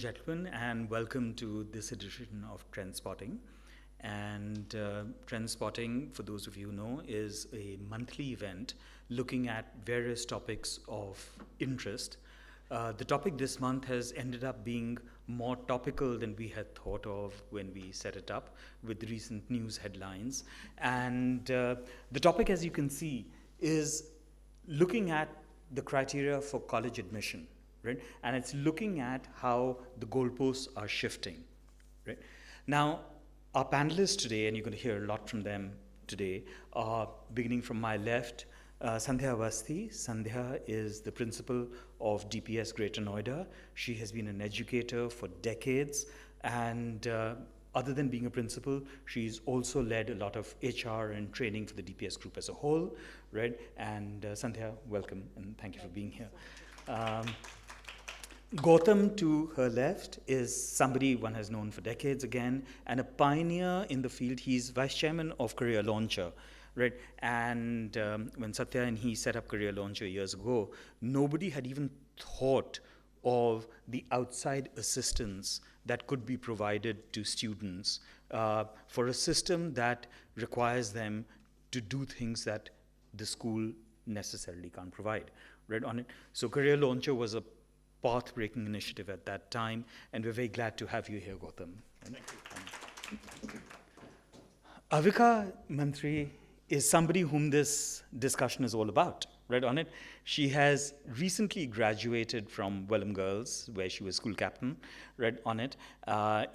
gentlemen, and welcome to this edition of Trendspotting. And Trendspotting, for those of you who know, is a monthly event looking at various topics of interest. The topic this month has ended up being more topical than we had thought of when we set it up with recent news headlines. And the topic, as you can see, is looking at the criteria for college admission. Right? And it's looking at how the goalposts are shifting. Right? Now, our panelists today, and you're going to hear a lot from them today, are beginning from my left, Sandhya Avasthi. Sandhya is the principal of DPS Greater Noida. She has been an educator for decades, and other than being a principal, she's also led a lot of HR and training for the DPS group as a whole. Right? And Sandhya, welcome, and thank you for being here. Gautam, to her left, is somebody one has known for decades again, and a pioneer in the field. He's vice chairman of Career Launcher, right? And when Satya and he set up Career Launcher years ago, nobody had even thought of the outside assistance that could be provided to students for a system that requires them to do things that the school necessarily can't provide, right? On it. So Career Launcher was a path-breaking initiative at that time, and we're very glad to have you here, Gautam. Thank you. Avika Mantri is somebody whom this discussion is all about, right on it. She has recently graduated from Welham Girls, where she was school captain, right on it,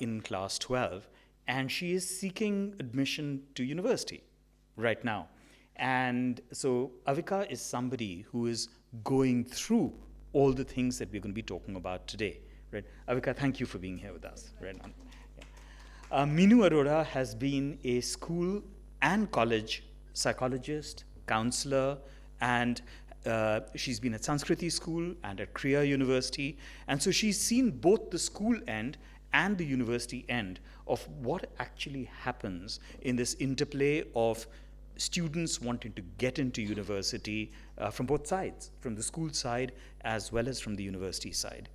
in class 12, and she is seeking admission to university right now. And so Avika is somebody who is going through all the things that we're going to be talking about today, right? Avika, thank you for being here with us. Right on. Yeah. Meenu Arora has been a school and college psychologist, counselor, and she's been at Sanskriti School and at Kriya University. And so she's seen both the school end and the university end of what actually happens in this interplay of students wanting to get into university from both sides, from the school side as well as from the university side.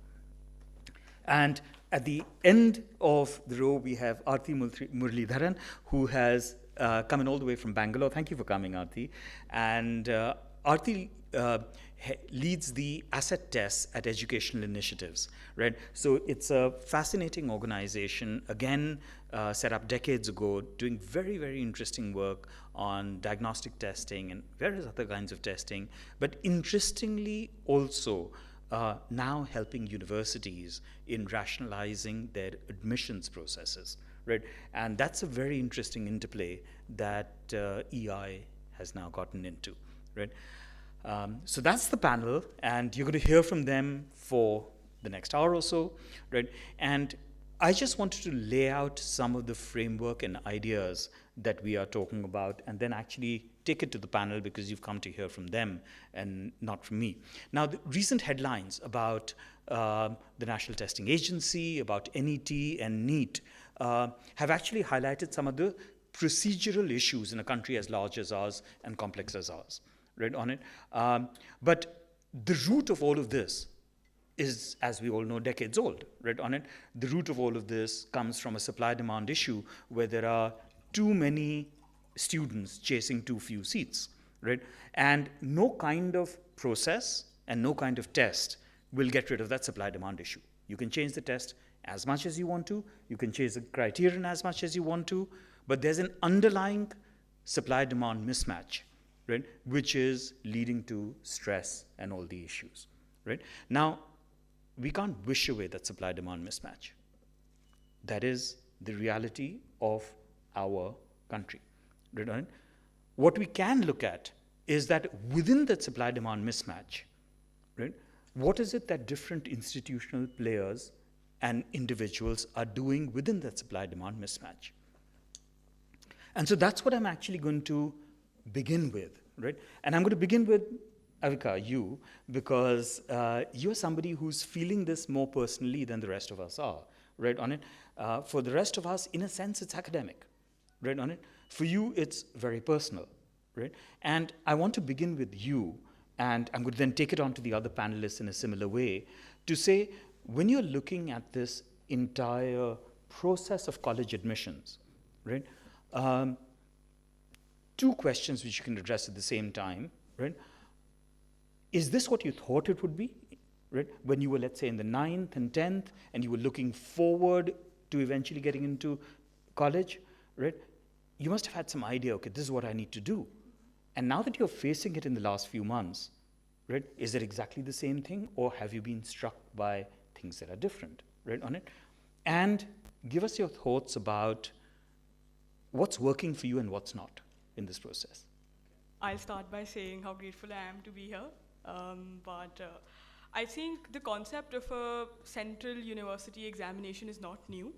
And at the end of the row, we have Aarti Muralidharan, who has come in all the way from Bangalore. Thank you for coming, Aarti. And Aarti leads the asset tests at Educational Initiatives, right? So it's a fascinating organization, again, set up decades ago, doing very, very interesting work on diagnostic testing and various other kinds of testing, but interestingly also now helping universities in rationalizing their admissions processes, right? And that's a very interesting interplay that EI has now gotten into, right? So that's the panel, and you're going to hear from them for the next hour or so, right? And I just wanted to lay out some of the framework and ideas that we are talking about, and then actually take it to the panel because you've come to hear from them and not from me. Now, the recent headlines about the National Testing Agency, about NET and NEET have actually highlighted some of the procedural issues in a country as large as ours and complex as ours, right on it. But the root of all of this is, as we all know, decades old, right on it. The root of all of this comes from a supply-demand issue where there are too many students chasing too few seats, right? And no kind of process and no kind of test will get rid of that supply-demand issue. You can change the test as much as you want to, you can change the criterion as much as you want to, but there's an underlying supply-demand mismatch, right, which is leading to stress and all the issues, right? Now, we can't wish away that supply-demand mismatch. That is the reality of our country, right? What we can look at is that within that supply-demand mismatch, right, what is it that different institutional players and individuals are doing within that supply-demand mismatch? And so that's what I'm actually going to begin with, right? And I'm going to begin with Avika, you, because you're somebody who's feeling this more personally than the rest of us are, right on it. For the rest of us, in a sense, it's academic, right on it. For you, it's very personal, right? And I want to begin with you, and I'm going to then take it on to the other panelists in a similar way, to say, when you're looking at this entire process of college admissions, right? Two questions which you can address at the same time, right? Is this what you thought it would be, right? When you were, let's say, in the 9th and 10th, and you were looking forward to eventually getting into college, right? You must have had some idea, okay, this is what I need to do. And now that you're facing it in the last few months, right, is it exactly the same thing, or have you been struck by things that are different, right, on it? And give us your thoughts about what's working for you and what's not in this process. I'll start by saying how grateful I am to be here. I think the concept of a central university examination is not new.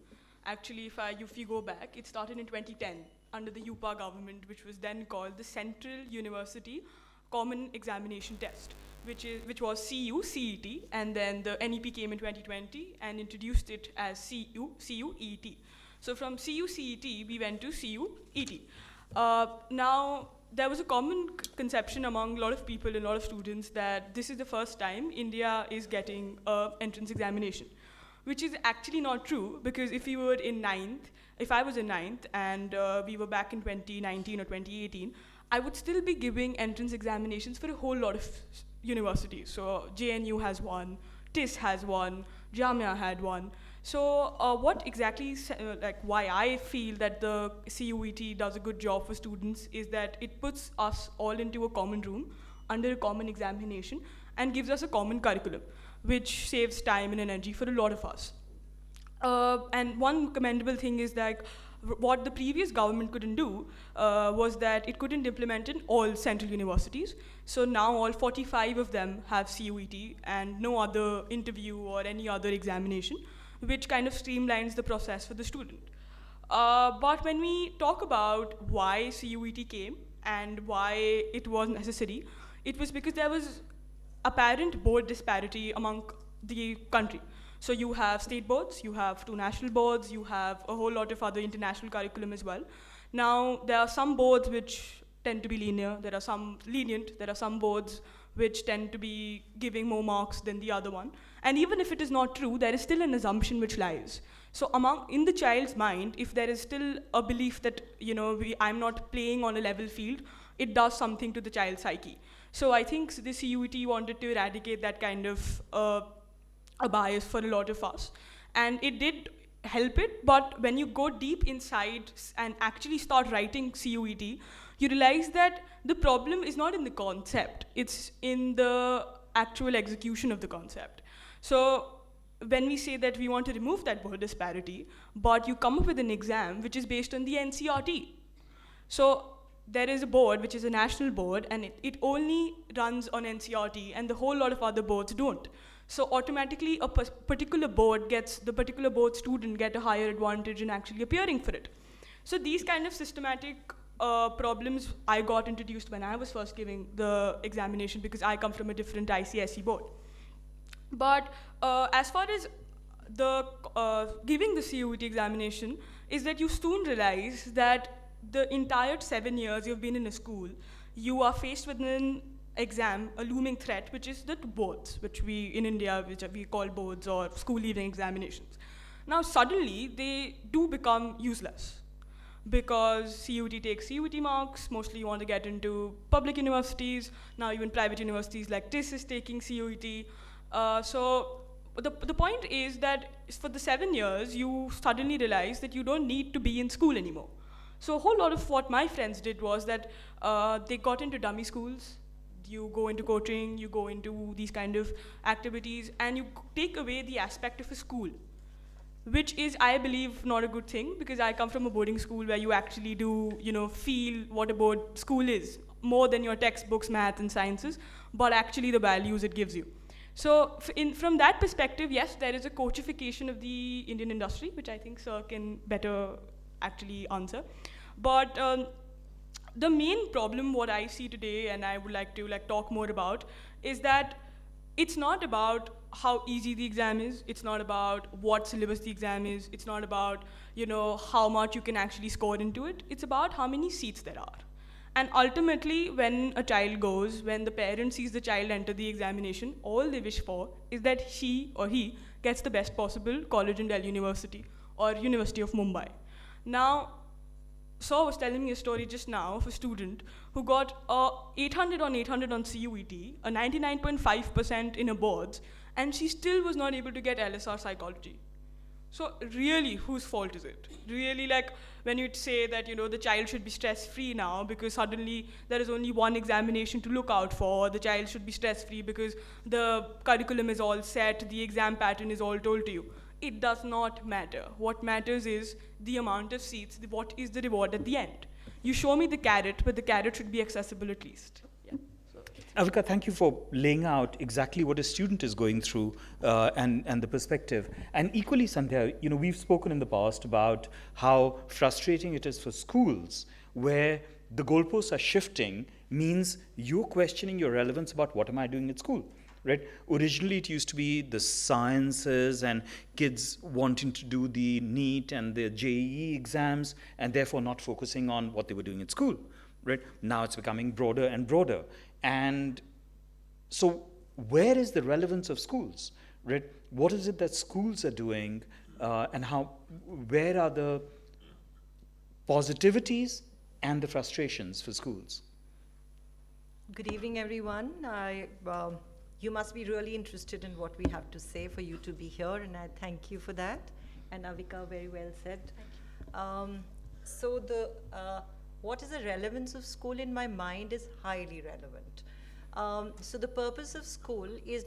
Actually, if you go back, it started in 2010 under the UPA government, which was then called the Central University Common Examination Test, which was CUET, and then the NEP came in 2020 and introduced it as CUET. So from CUET, we went to CUET. Now, there was a common conception among a lot of people and a lot of students that this is the first time India is getting an entrance examination, which is actually not true, because if I was in 9th and we were back in 2019 or 2018, I would still be giving entrance examinations for a whole lot of universities. So JNU has one, TIS has one, Jamia had one. So why I feel that the CUET does a good job for students is that it puts us all into a common room under a common examination and gives us a common curriculum, which saves time and energy for a lot of us. And one commendable thing is that what the previous government couldn't do was that it couldn't implement in all central universities. So now all 45 of them have CUET and no other interview or any other examination, which kind of streamlines the process for the student. But when we talk about why CUET came and why it was necessary, it was because there was apparent board disparity among the country. So you have state boards, you have 2 national boards, you have a whole lot of other international curriculum as well. Now, there are some boards which tend to be linear, there are some lenient, there are some boards which tend to be giving more marks than the other one. And even if it is not true, there is still an assumption which lies. So in the child's mind, if there is still a belief that, I'm not playing on a level field, it does something to the child's psyche. So I think the CUET wanted to eradicate that kind of a bias for a lot of us. And it did help it, but when you go deep inside and actually start writing CUET, you realize that the problem is not in the concept, it's in the actual execution of the concept. So when we say that we want to remove that board disparity, but you come up with an exam which is based on the NCERT. So there is a board which is a national board, and it only runs on NCERT, and the whole lot of other boards don't. So automatically a particular board the particular board student get a higher advantage in actually appearing for it. So these kind of systematic problems I got introduced when I was first giving the examination, because I come from a different ICSE board. But as far as the giving the CUET examination is that you soon realize that the entire 7 years you've been in a school, you are faced with an exam, a looming threat, which is the boards, which we call boards or school leaving examinations. Now suddenly they do become useless, because CUET takes CUET marks, mostly you want to get into public universities, now even private universities like TIS is taking CUET. So the point is that for the 7 years, you suddenly realize that you don't need to be in school anymore. So a whole lot of what my friends did was that they got into dummy schools. You go into coaching, you go into these kind of activities, and you take away the aspect of a school, which is, I believe, not a good thing, because I come from a boarding school where you actually do, feel what a board school is, more than your textbooks, math and sciences, but actually the values it gives you. So from that perspective, yes, there is a coachification of the Indian industry, which I think Sir can better actually answer. But the main problem, what I see today, and I would like to talk more about, is that it's not about how easy the exam is, it's not about what syllabus the exam is, it's not about how much you can actually score into it, it's about how many seats there are. And ultimately, when a child goes, when the parent sees the child enter the examination, all they wish for is that she or he gets the best possible college in Delhi University or University of Mumbai. Now, Saw was telling me a story just now of a student who got 800 on 800 on CUET, a 99.5% in a boards, and she still was not able to get LSR psychology. So really, whose fault is it? Really, like when you say that the child should be stress-free now because suddenly there is only one examination to look out for, the child should be stress-free because the curriculum is all set, the exam pattern is all told to you. It does not matter. What matters is the amount of seats, what is the reward at the end. You show me the carrot, but the carrot should be accessible at least. Yeah. Avika, thank you for laying out exactly what a student is going through and the perspective. And equally, Sandhya, we've spoken in the past about how frustrating it is for schools where the goalposts are shifting means you're questioning your relevance about what am I doing at school. Right? Originally, it used to be the sciences and kids wanting to do the NEET and the JEE exams and therefore not focusing on what they were doing at school. Right? Now it's becoming broader and broader. And so where is the relevance of schools? Right? What is it that schools are doing and where are the positivities and the frustrations for schools? Good evening, everyone. You must be really interested in what we have to say for you to be here, and I thank you for that. And Avika, very well said. What is the relevance of school in my mind is highly relevant. So the purpose of school is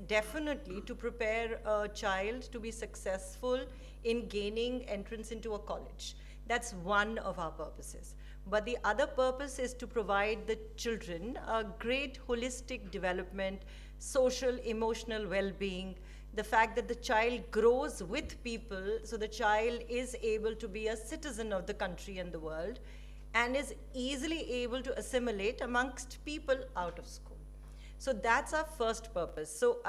definitely to prepare a child to be successful in gaining entrance into a college. That's one of our purposes. But the other purpose is to provide the children a great holistic development, social, emotional well-being, the fact that the child grows with people, so the child is able to be a citizen of the country and the world, and is easily able to assimilate amongst people out of school. So that's our first purpose. So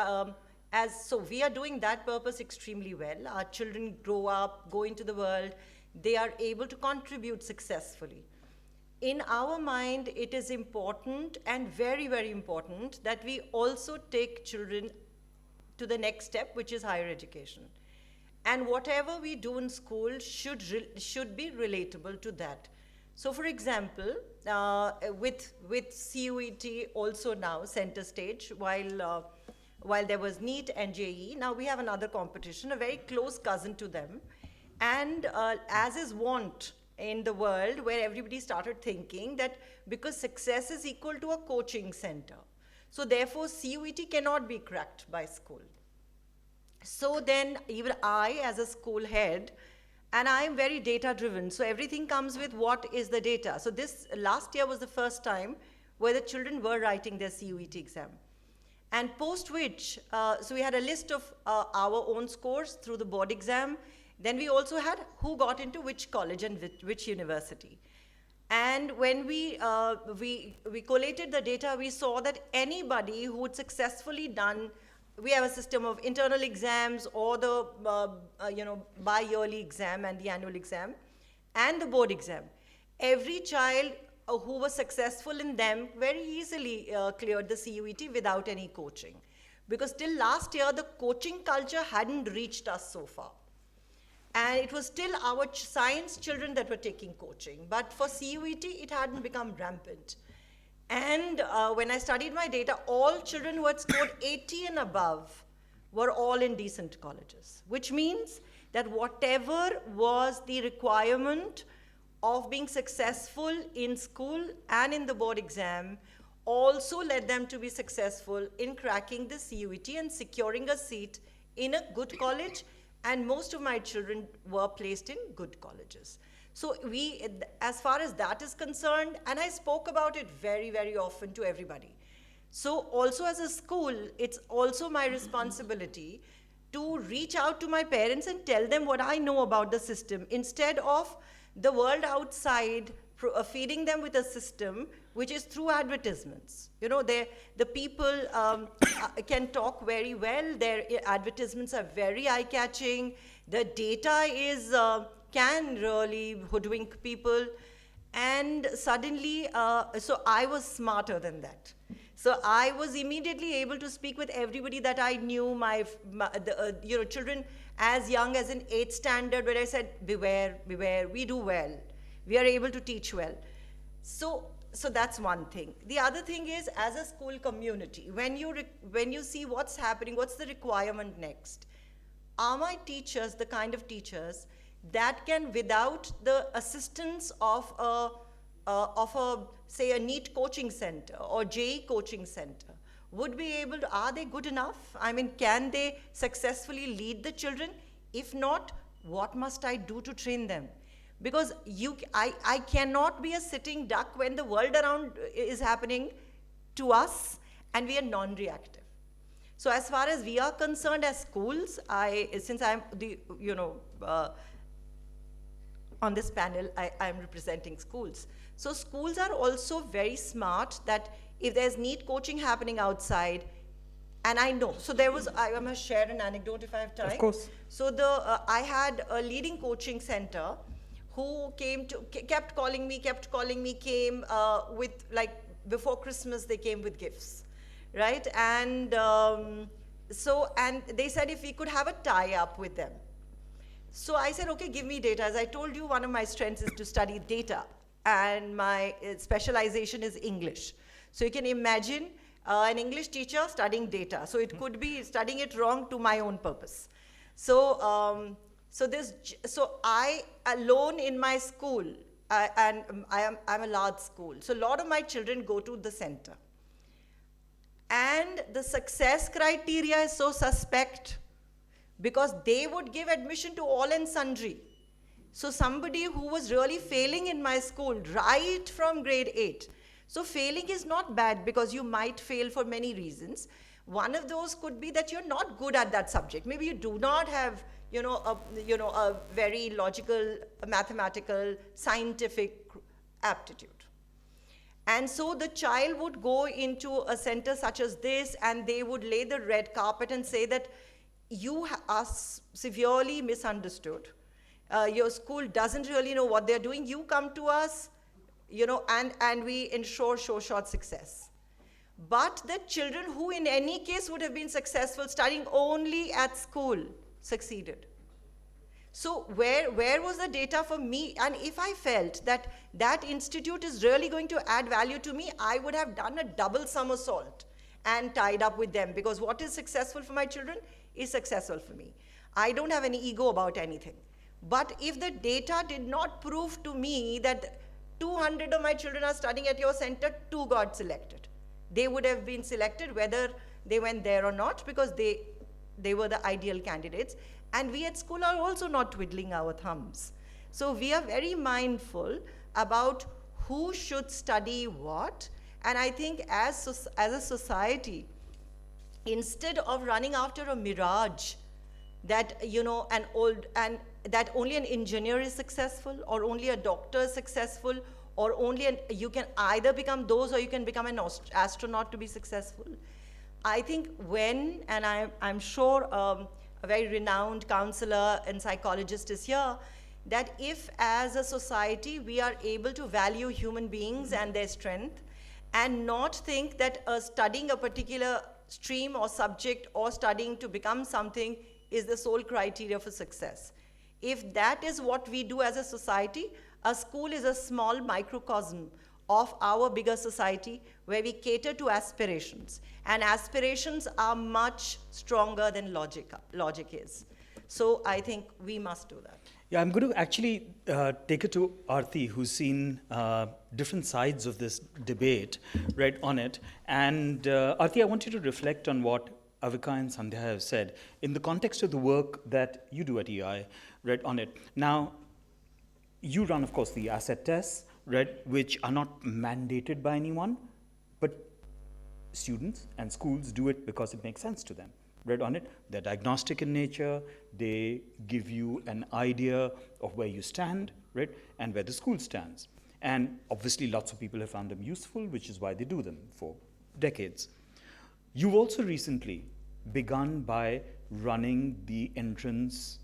we are doing that purpose extremely well. Our children grow up, go into the world, they are able to contribute successfully. In our mind, it is important and very, very important that we also take children to the next step, which is higher education. And whatever we do in school should be relatable to that. So for example, with CUET also now center stage, while there was NEET and JEE, now we have another competition, a very close cousin to them. And as is wont in the world, where everybody started thinking that because success is equal to a coaching center, so therefore CUET cannot be cracked by school. So then even I, as a school head, and I am very data driven, so everything comes with what is the data. So this last year was the first time where the children were writing their CUET exam. And post which, so we had a list of our own scores through the board exam. Then we also had who got into which college and which university. And when we collated the data, we saw that anybody who had successfully done, we have a system of internal exams or the bi-yearly exam and the annual exam and the board exam. Every child who was successful in them very easily cleared the CUET without any coaching. Because till last year, the coaching culture hadn't reached us so far. And it was still our science children that were taking coaching. But for CUET, it hadn't become rampant. And when I studied my data, all children who had scored 80 and above were all in decent colleges, which means that whatever was the requirement of being successful in school and in the board exam also led them to be successful in cracking the CUET and securing a seat in a good college. And most of my children were placed in good colleges. So as far as that is concerned, and I spoke about it very, very often to everybody. So also as a school, it's also my responsibility to reach out to my parents and tell them what I know about the system, instead of the world outside feeding them with a system which is through advertisements. The people can talk very well. Their advertisements are very eye-catching. The data can really hoodwink people. And suddenly, so I was smarter than that. So I was immediately able to speak with everybody that I knew, children as young as in 8th standard, where I said, beware, beware, we do well. We are able to teach well. So that's one thing. The other thing is, as a school community, when you see what's happening, what's the requirement next? Are my teachers the kind of teachers that can, without the assistance of say a NEET coaching center or JEE coaching center, would be able to, are they good enough? I mean, can they successfully lead the children? If not, what must I do to train them? Because I cannot be a sitting duck when the world around is happening to us and we are non-reactive. So as far as we are concerned as schools, since I'm on this panel, I'm representing schools. So schools are also very smart that if there's NEET coaching happening outside, and I know, so I am going to share an anecdote if I have time. Of course. So I had a leading coaching center who kept calling me, came with, like, before Christmas, they came with gifts, right? And and they said if we could have a tie-up with them. So I said, okay, give me data. As I told you, one of my strengths is to study data, and my specialization is English. So you can imagine an English teacher studying data. So it could be studying it wrong to my own purpose. So I alone in my school, and I'm a large school. So a lot of my children go to the center. And the success criteria is so suspect, because they would give admission to all and sundry. So somebody who was really failing in my school right from grade 8. So failing is not bad, because you might fail for many reasons. One of those could be that you're not good at that subject. Maybe you do not have, a very logical, mathematical, scientific aptitude. And so the child would go into a center such as this, and they would lay the red carpet and say that you are severely misunderstood. Your school doesn't really know what they're doing. You come to us, and we ensure short success. But the children who in any case would have been successful studying only at school succeeded. So where was the data for me? And if I felt that that institute is really going to add value to me, I would have done a double somersault and tied up with them, because what is successful for my children is successful for me. I don't have any ego about anything. But if the data did not prove to me that 200 of my children are studying at your center, 2 got selected. They would have been selected whether they went there or not, because they were the ideal candidates. And we at school are also not twiddling our thumbs. So we are very mindful about who should study what. And I think as a society, instead of running after a mirage that, that only an engineer is successful, or only a doctor is successful, or you can either become those or you can become an astronaut to be successful. I think and I'm sure a very renowned counselor and psychologist is here, that if as a society we are able to value human beings and their strength, and not think that studying a particular stream or subject or studying to become something is the sole criteria for success. If that is what we do as a society, a school is a small microcosm of our bigger society, where we cater to aspirations. And aspirations are much stronger than logic is. So I think we must do that. Yeah, I'm going to actually take it to Aarti, who's seen different sides of this debate, right, on it. And Aarti, I want you to reflect on what Avika and Sandhya have said in the context of the work that you do at EI, right, on it. Now, you run, of course, the asset tests, right, which are not mandated by anyone, but students and schools do it because it makes sense to them, right, on it. They're diagnostic in nature. They give you an idea of where you stand, right, and where the school stands. And obviously, lots of people have found them useful, which is why they do them for decades. You've also recently begun by running the entrance,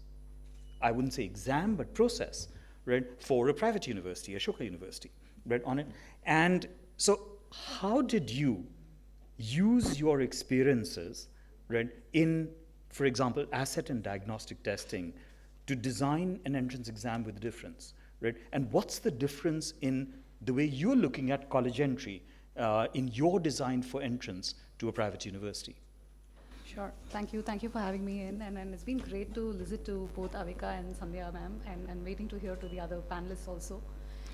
I wouldn't say exam, but process, right, for a private university, Ashoka University, right, on it. And so how did you use your experiences, right, in, for example, asset and diagnostic testing to design an entrance exam with difference, right? And what's the difference in the way you're looking at college entry in your design for entrance to a private university? Sure. Thank you. Thank you for having me in. And it's been great to listen to both Avika and Sandhya ma'am, and waiting to hear to the other panelists also.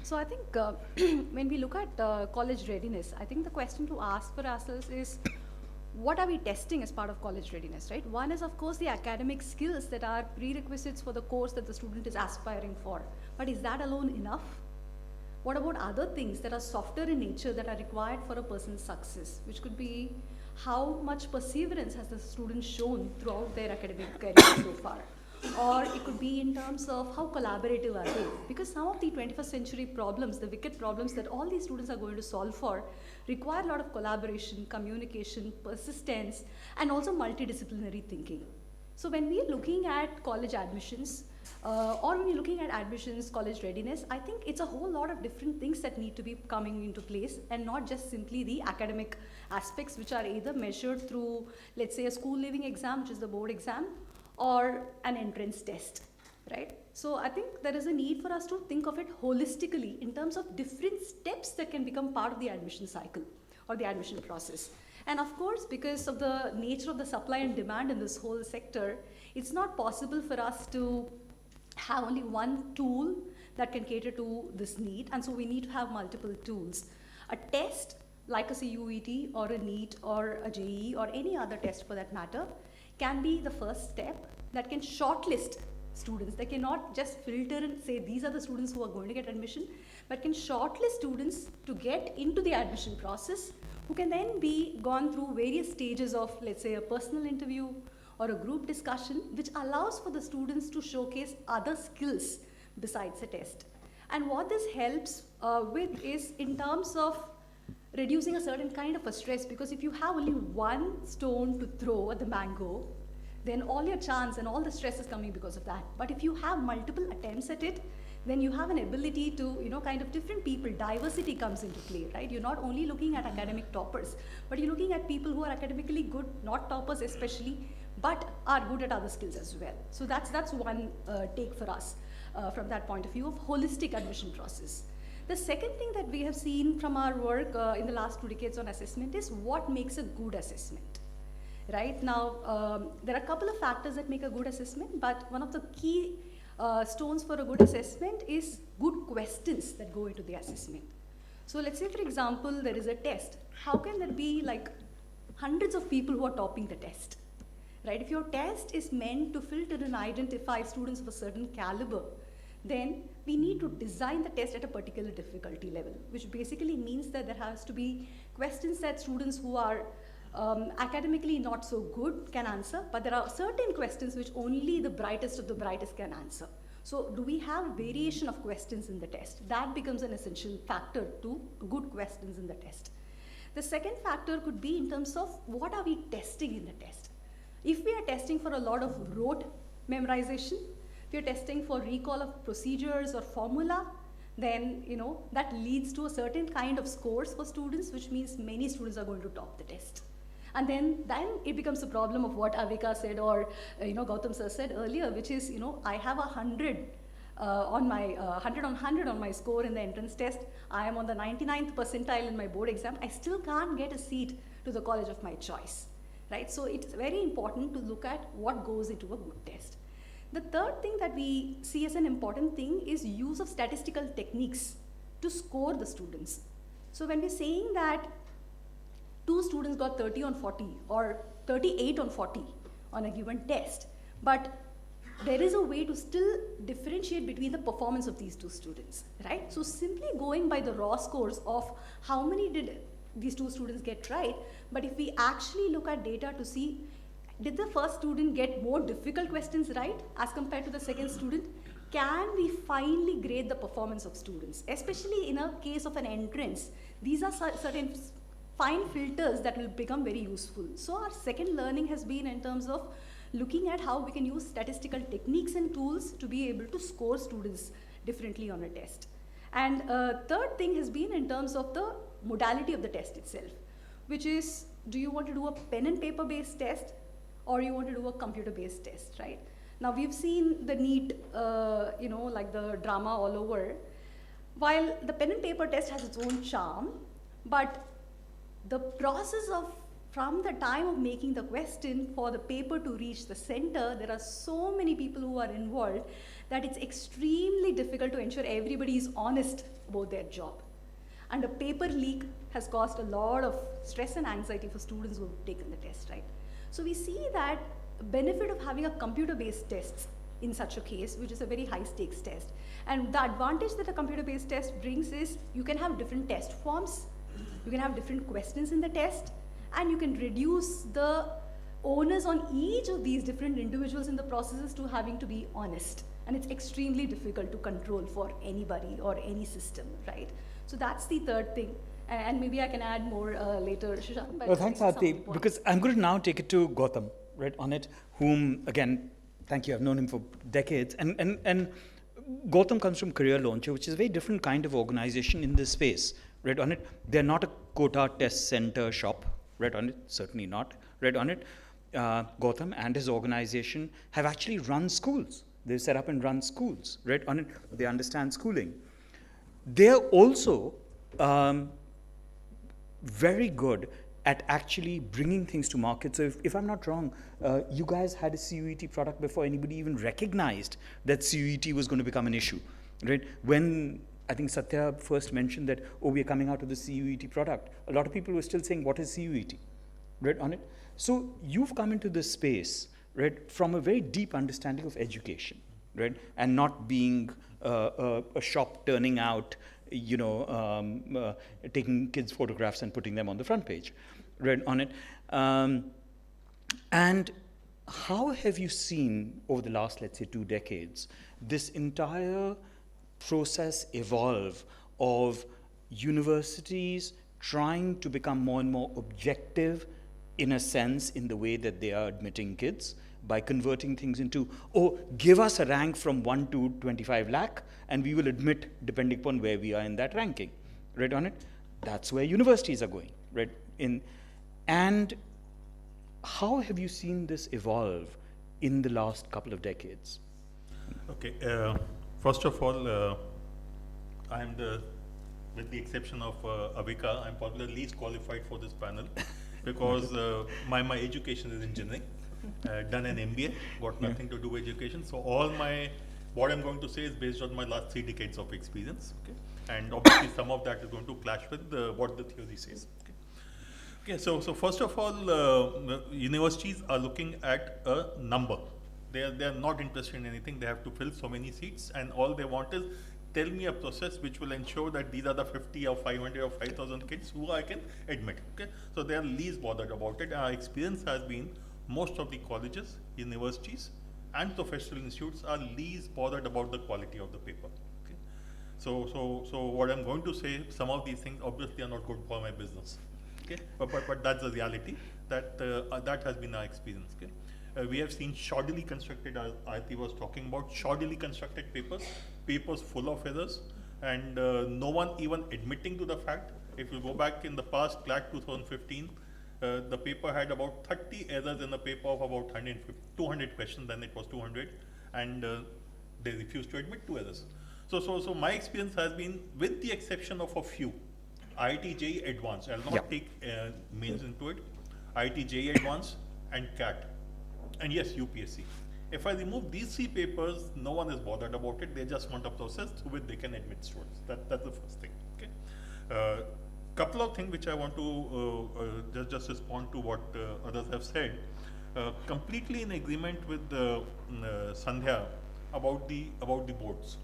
So I think when we look at college readiness, I think the question to ask for ourselves is, what are we testing as part of college readiness, right? One is, of course, the academic skills that are prerequisites for the course that the student is aspiring for. But is that alone enough? What about other things that are softer in nature that are required for a person's success, which could be how much perseverance has the student shown throughout their academic career so far? Or it could be in terms of how collaborative are they? Because some of the 21st century problems, the wicked problems that all these students are going to solve for, require a lot of collaboration, communication, persistence, and also multidisciplinary thinking. So when we're looking at college admissions, or when you're looking at admissions, college readiness, I think it's a whole lot of different things that need to be coming into place, and not just simply the academic aspects, which are either measured through, let's say, a school leaving exam, which is the board exam, or an entrance test, right? So I think there is a need for us to think of it holistically in terms of different steps that can become part of the admission cycle or the admission process. And of course, because of the nature of the supply and demand in this whole sector, it's not possible for us to have only one tool that can cater to this need, and so we need to have multiple tools. A test like a CUET or a NEET or a JEE or any other test for that matter can be the first step that can shortlist students. They cannot just filter and say these are the students who are going to get admission, but can shortlist students to get into the admission process, who can then be gone through various stages of, let's say, a personal interview or a group discussion, which allows for the students to showcase other skills besides a test. And what this helps with is in terms of reducing a certain kind of a stress, because if you have only one stone to throw at the mango, then all your chance and all the stress is coming because of that. But if you have multiple attempts at it, then you have an ability to, kind of different people, diversity comes into play, right? You're not only looking at academic toppers, but you're looking at people who are academically good, not toppers especially, but are good at other skills as well. So that's one take for us from that point of view of holistic admission process. The second thing that we have seen from our work in the last 2 decades on assessment is what makes a good assessment, right? Now, there are a couple of factors that make a good assessment, but one of the key stones for a good assessment is good questions that go into the assessment. So let's say, for example, there is a test. How can there be like hundreds of people who are topping the test, right? If your test is meant to filter and identify students of a certain caliber, then we need to design the test at a particular difficulty level, which basically means that there has to be questions that students who are academically not so good can answer, but there are certain questions which only the brightest of the brightest can answer. So do we have variation of questions in the test? That becomes an essential factor to good questions in the test. The second factor could be in terms of what are we testing in the test. If we are testing for a lot of rote memorization, if you're testing for recall of procedures or formula, then that leads to a certain kind of scores for students, which means many students are going to top the test. And then it becomes a problem of what Avika said, or Gautam sir said earlier, which is I have 100 on my 100 on 100 on my score in the entrance test. I am on the 99th percentile in my board exam. I still can't get a seat to the college of my choice, right? So it's very important to look at what goes into a good test. The third thing that we see as an important thing is use of statistical techniques to score the students. So when we're saying that 2 students got 30 on 40 or 38 on 40 on a given test, but there is a way to still differentiate between the performance of these 2 students, right? So simply going by the raw scores of how many did these 2 students get right, but if we actually look at data to see, did the first student get more difficult questions right as compared to the second student? Can we finally grade the performance of students? Especially in a case of an entrance, these are certain fine filters that will become very useful. So our second learning has been in terms of looking at how we can use statistical techniques and tools to be able to score students differently on a test. And third thing has been in terms of the modality of the test itself, which is do you want to do a pen and paper based test or you want to do a computer based test, right? Now we've seen the NEET, like the drama all over. While the pen and paper test has its own charm, but the process of from the time of making the question for the paper to reach the center, there are so many people who are involved that it's extremely difficult to ensure everybody is honest about their job. And a paper leak has caused a lot of stress and anxiety for students who have taken the test, right? So we see that benefit of having a computer-based tests in such a case, which is a very high stakes test. And the advantage that a computer-based test brings is you can have different test forms, you can have different questions in the test, and you can reduce the onus on each of these different individuals in the processes to having to be honest. And it's extremely difficult to control for anybody or any system, right? So that's the third thing. And maybe I can add more later, Shashank. But Well, thanks, these are some of the Aarti, points. because I'm going to now take it to Gautam, right, on it, whom, again, thank you, I've known him for decades. And Gautam comes from Career Launcher, which is a very different kind of organization in this space, right, on it. They're not a quota test center shop, right, on it, certainly not, right, on it. Gautam and his organization have actually run schools. They've set up and run schools, right, on it. They understand schooling. They're also very good at actually bringing things to market. So if I'm not wrong, you guys had a CUET product before anybody even recognized that CUET was going to become an issue, right? When I think Satya first mentioned that, oh, we're coming out with the CUET product, a lot of people were still saying, what is CUET, right, on it? So you've come into this space, right, from a very deep understanding of education, right, and not being a shop turning out, taking kids' photographs and putting them on the front page, right, on it. And how have you seen over the last, let's say, 2 decades, this entire process evolve of universities trying to become more and more objective, in a sense, in the way that they are admitting kids, by converting things into, oh, give us a rank from 1 to 25 lakh, and we will admit depending upon where we are in that ranking, right, on it? That's where universities are going, right? And how have you seen this evolve in the last couple of decades? Okay, first of all, I'm with the exception of Avika, I'm probably the least qualified for this panel because my education is engineering. Done an MBA, got nothing to do with education. So what I'm going to say is based on my last 3 decades of experience. Okay, and obviously some of that is going to clash with what the theory says. Okay, so first of all, universities are looking at a number. They are not interested in anything. They have to fill so many seats, and all they want is tell me a process which will ensure that these are the 50 or 500 or 5,000 kids who I can admit. Okay, so they are least bothered about it. Our experience has been most of the colleges, universities, and professional institutes are least bothered about the quality of the paper. Okay, so what I'm going to say, some of these things obviously are not good for my business. Okay, but that's the reality that that has been our experience. Okay, we have seen shoddily constructed, as Aarti was talking about, shoddily constructed papers full of errors, and no one even admitting to the fact. If you go back in the past, CLAT 2015. The paper had about 30 errors in the paper of about 200 questions, then it was 200, and they refused to admit 2 errors. So my experience has been, with the exception of a few, IIT-JEE Advanced, I'll not take mains into it, IIT-JEE Advanced and CAT, and yes, UPSC. If I remove these 3 papers, no one is bothered about it, they just want a process through which they can admit students. That's the first thing. Okay. Couple of things which I want to just respond to what others have said. Completely in agreement with Sandhya about the boards.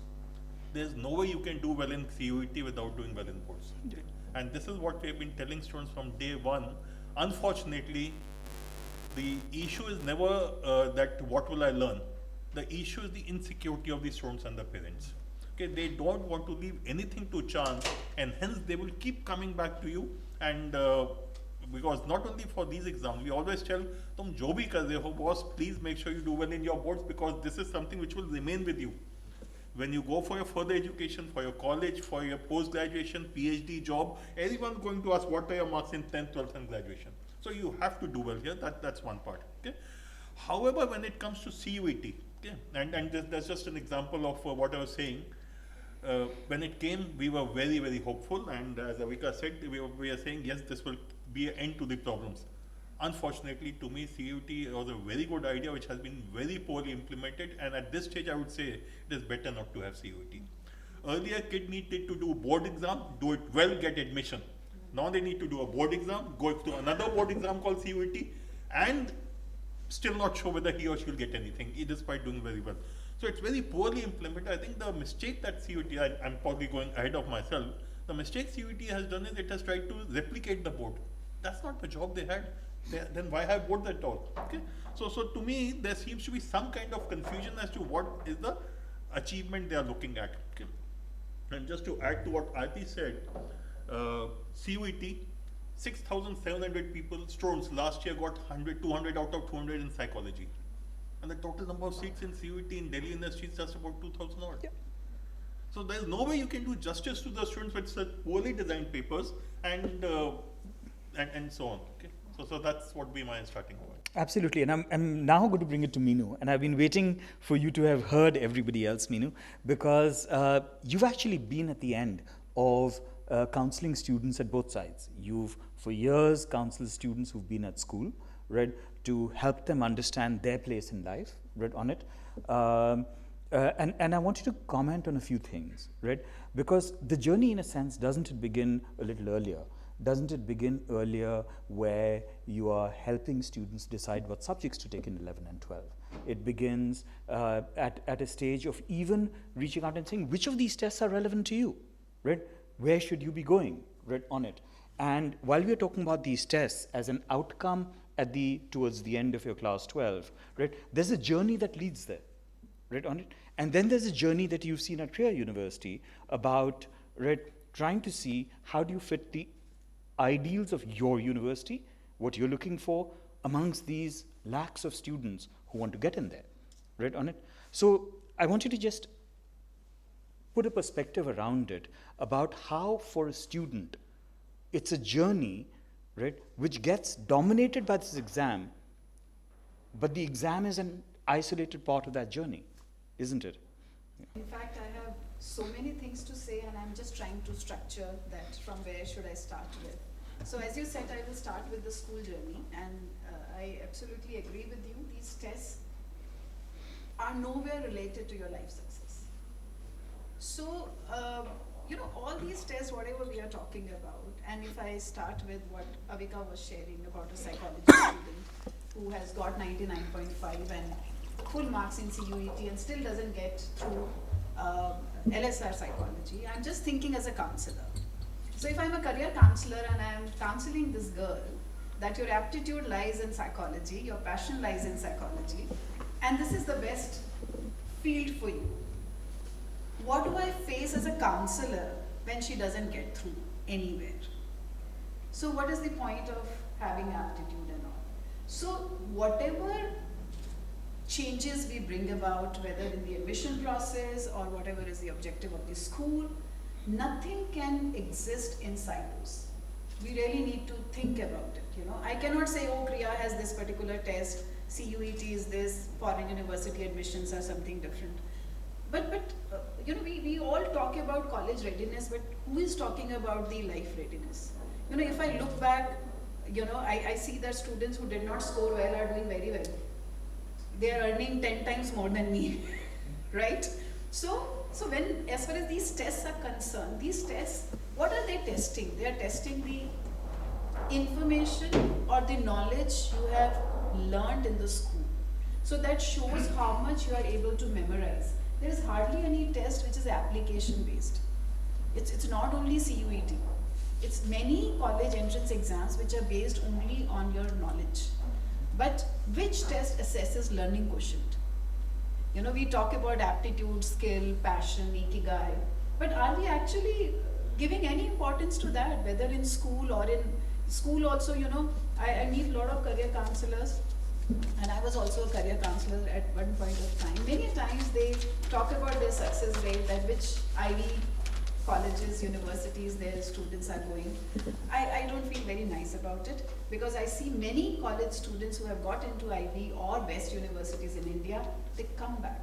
There's no way you can do well in CUET without doing well in boards. Okay? And this is what we have been telling students from day one. Unfortunately, the issue is never that what will I learn. The issue is the insecurity of the students and the parents. Okay, they don't want to leave anything to chance, and hence they will keep coming back to you. And because not only for these exams, we always tell tum jo bhi kar rahe ho boss, please make sure you do well in your boards, because this is something which will remain with you. When you go for your further education, for your college, for your post-graduation, PhD job, everyone's going to ask what are your marks in 10th, 12th and graduation. So you have to do well here, that's one part, okay? However, when it comes to CUET, okay, and that's just an example of what I was saying. When it came, we were very, very hopeful, and as Avika said, we are saying, yes, this will be an end to the problems. Unfortunately, to me, CUET was a very good idea, which has been very poorly implemented, and at this stage, I would say it is better not to have CUET. Earlier, kid needed to do a board exam, do it well, get admission. Now they need to do a board exam, go to another board exam called CUET, and still not sure whether he or she will get anything, despite doing very well. So it's very poorly implemented. I think the mistake that CUET, I'm probably going ahead of myself, the mistake CUET has done is it has tried to replicate the board. That's not the job they had. Then why have boards at all? Okay. So to me, there seems to be some kind of confusion as to what is the achievement they are looking at. Okay. And just to add to what Aarti said, CUET, 6,700 people, students last year got 200 out of 200 in psychology. And the total number of seats in CUET in Delhi University is just about 2,000 odd. Yeah. So there's no way you can do justice to the students with such poorly designed papers and so on. Okay. So that's what would be my starting point. Absolutely, and I'm now going to bring it to Meenu, and I've been waiting for you to have heard everybody else, Meenu, because you've actually been at the end of counseling students at both sides. You've, for years, counseled students who've been at school, right, to help them understand their place in life, right, on it. And I want you to comment on a few things, right, because the journey, in a sense, doesn't it begin a little earlier? Doesn't it begin earlier where you are helping students decide what subjects to take in 11 and 12? It begins at a stage of even reaching out and saying, which of these tests are relevant to you, right? Where should you be going, right, on it? And while we are talking about these tests as an outcome towards the end of your class 12, right, there's a journey that leads there, right, on it? And then there's a journey that you've seen at Trier University about, right, trying to see how do you fit the ideals of your university, what you're looking for amongst these lakhs of students who want to get in there, right, on it? So I want you to just put a perspective around it about how, for a student, it's a journey, right, which gets dominated by this exam, but the exam is an isolated part of that journey, isn't it? In fact, I have so many things to say, and I'm just trying to structure that from where should I start with. So as you said, I will start with the school journey, and I absolutely agree with you. These tests are nowhere related to your life success. So, all these tests, whatever we are talking about, and if I start with what Avika was sharing about a psychology student who has got 99.5 and full marks in CUET and still doesn't get through LSR psychology, I'm just thinking as a counselor. So if I'm a career counselor and I'm counseling this girl, that your aptitude lies in psychology, your passion lies in psychology, and this is the best field for you. What do I face as a counselor when she doesn't get through anywhere? So what is the point of having aptitude and all? So whatever changes we bring about, whether in the admission process or whatever is the objective of the school, nothing can exist in silos. We really need to think about it. I cannot say, oh, Kriya has this particular test, CUET is this, foreign university admissions are something different. But we all talk about college readiness, but who is talking about the life readiness? If I look back, I see that students who did not score well are doing very well. They are earning 10 times more than me, right? So when, as far as these tests are concerned, these tests, what are they testing? They are testing the information or the knowledge you have learned in the school. So that shows how much you are able to memorize. There is hardly any test which is application based. It's not only CUET. It's many college entrance exams which are based only on your knowledge. But which test assesses learning quotient? We talk about aptitude, skill, passion, ikigai, but are we actually giving any importance to that, whether in school or in school also, I meet a lot of career counselors, and I was also a career counselor at one point of time. Many times they talk about their success rate, that which Ivy colleges, universities, their students are going. I don't feel very nice about it, because I see many college students who have got into Ivy or best universities in India, they come back.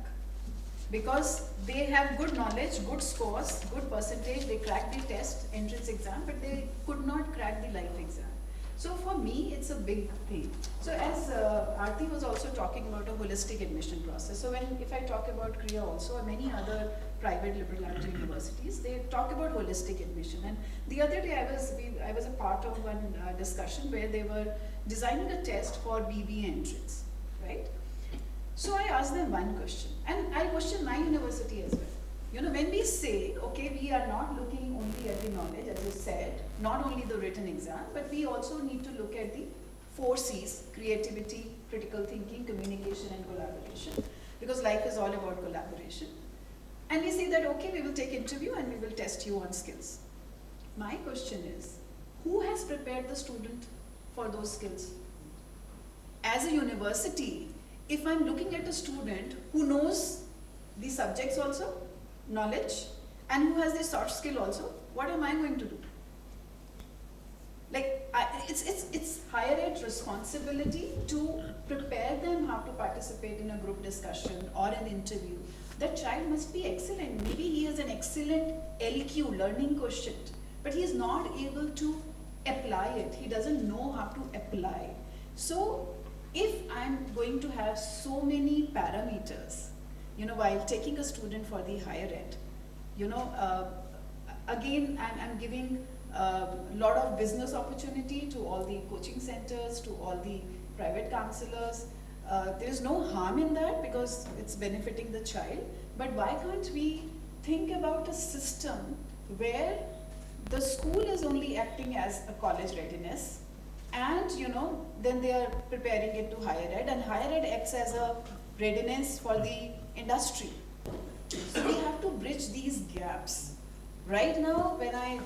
Because they have good knowledge, good scores, good percentage, they crack the test, entrance exam, but they could not crack the life exam. So for me, it's a big thing. So as Aarti was also talking about a holistic admission process. So if I talk about CUET also, or many other private liberal arts universities, they talk about holistic admission. And the other day I was a part of one discussion where they were designing a test for BBA entrance, right? So I asked them one question, and I question my university as well. You know, when we say, okay, we are not looking only at the knowledge, as you said, not only the written exam, but we also need to look at the 4 C's, creativity, critical thinking, communication, and collaboration, because life is all about collaboration. And we say that, okay, we will take interview and we will test you on skills. My question is, who has prepared the student for those skills? As a university, if I'm looking at a student who knows the subjects also, knowledge, and who has the soft skill also, what am I going to do? Like, it's higher ed responsibility to prepare them how to participate in a group discussion or an interview. That child must be excellent. Maybe he has an excellent LQ, learning quotient, but he is not able to apply it. He doesn't know how to apply. So if I'm going to have so many parameters, you know, while taking a student for the higher ed, you know, again, I'm giving a lot of business opportunity to all the coaching centers, to all the private counselors. There is no harm in that because it's benefiting the child. But why can't we think about a system where the school is only acting as a college readiness, and you know, then they are preparing it to higher ed, and higher ed acts as a readiness for the industry. So we have to bridge these gaps. Right now, when I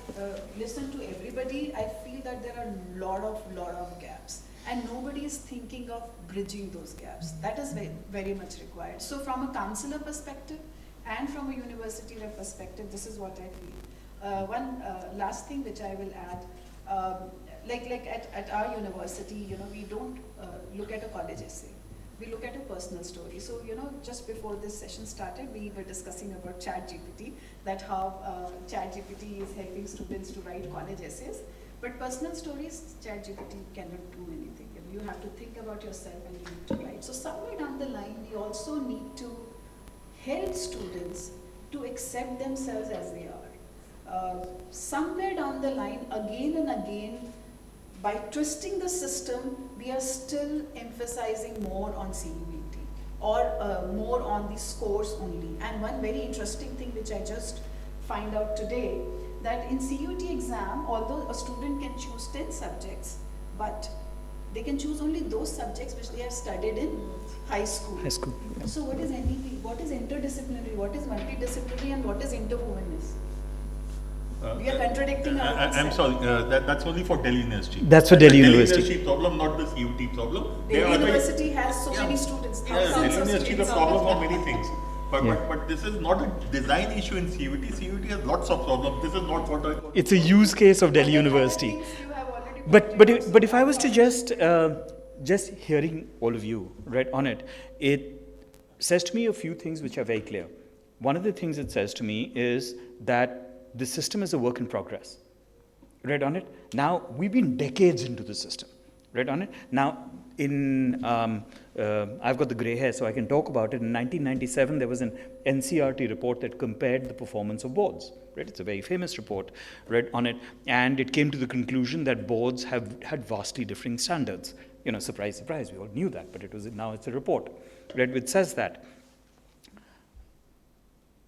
listen to everybody, I feel that there are a lot of gaps, and nobody is thinking of bridging those gaps. That is very, very much required. So from a counselor perspective and from a university perspective, this is what I feel. One last thing which I will add, like at our university, you know, we don't look at a college essay. We look at a personal story. So, you know, just before this session started, we were discussing about ChatGPT, that how ChatGPT is helping students to write college essays. But personal stories, ChatGPT cannot do anything. You have to think about yourself and you need to write. So somewhere down the line, we also need to help students to accept themselves as they are. Somewhere down the line, again and again, by twisting the system, we are still emphasizing more on CUET or more on the scores only. And one very interesting thing which I just find out today, that in CUET exam, although a student can choose 10 subjects, but they can choose only those subjects which they have studied in high school. High school. Yeah. So what is NEP? What is interdisciplinary? What is multidisciplinary? And what is interwovenness? We are contradicting our own I'm self. sorry, that's only for Delhi University. That's for Delhi University. Delhi University problem, not the CUET problem. Delhi University has so many students, Yeah, thousands Delhi of University students. has problem for many things. Yeah. But this is not a design issue in CUET. CUET has lots of problems. This is not what I call. It's a use case of Delhi University. Things you have already But if I was to just hearing all of you right on it, it says to me a few things which are very clear. One of the things it says to me is that the system is a work in progress. Right on it. Now we've been decades into the system. Right on it. Now I've got the gray hair, so I can talk about it. In 1997, there was an NCRT report that compared the performance of boards. Right, it's a very famous report, right, on it, and it came to the conclusion that boards had vastly differing standards. You know, surprise, surprise, we all knew that, but now it's a report, right, which says that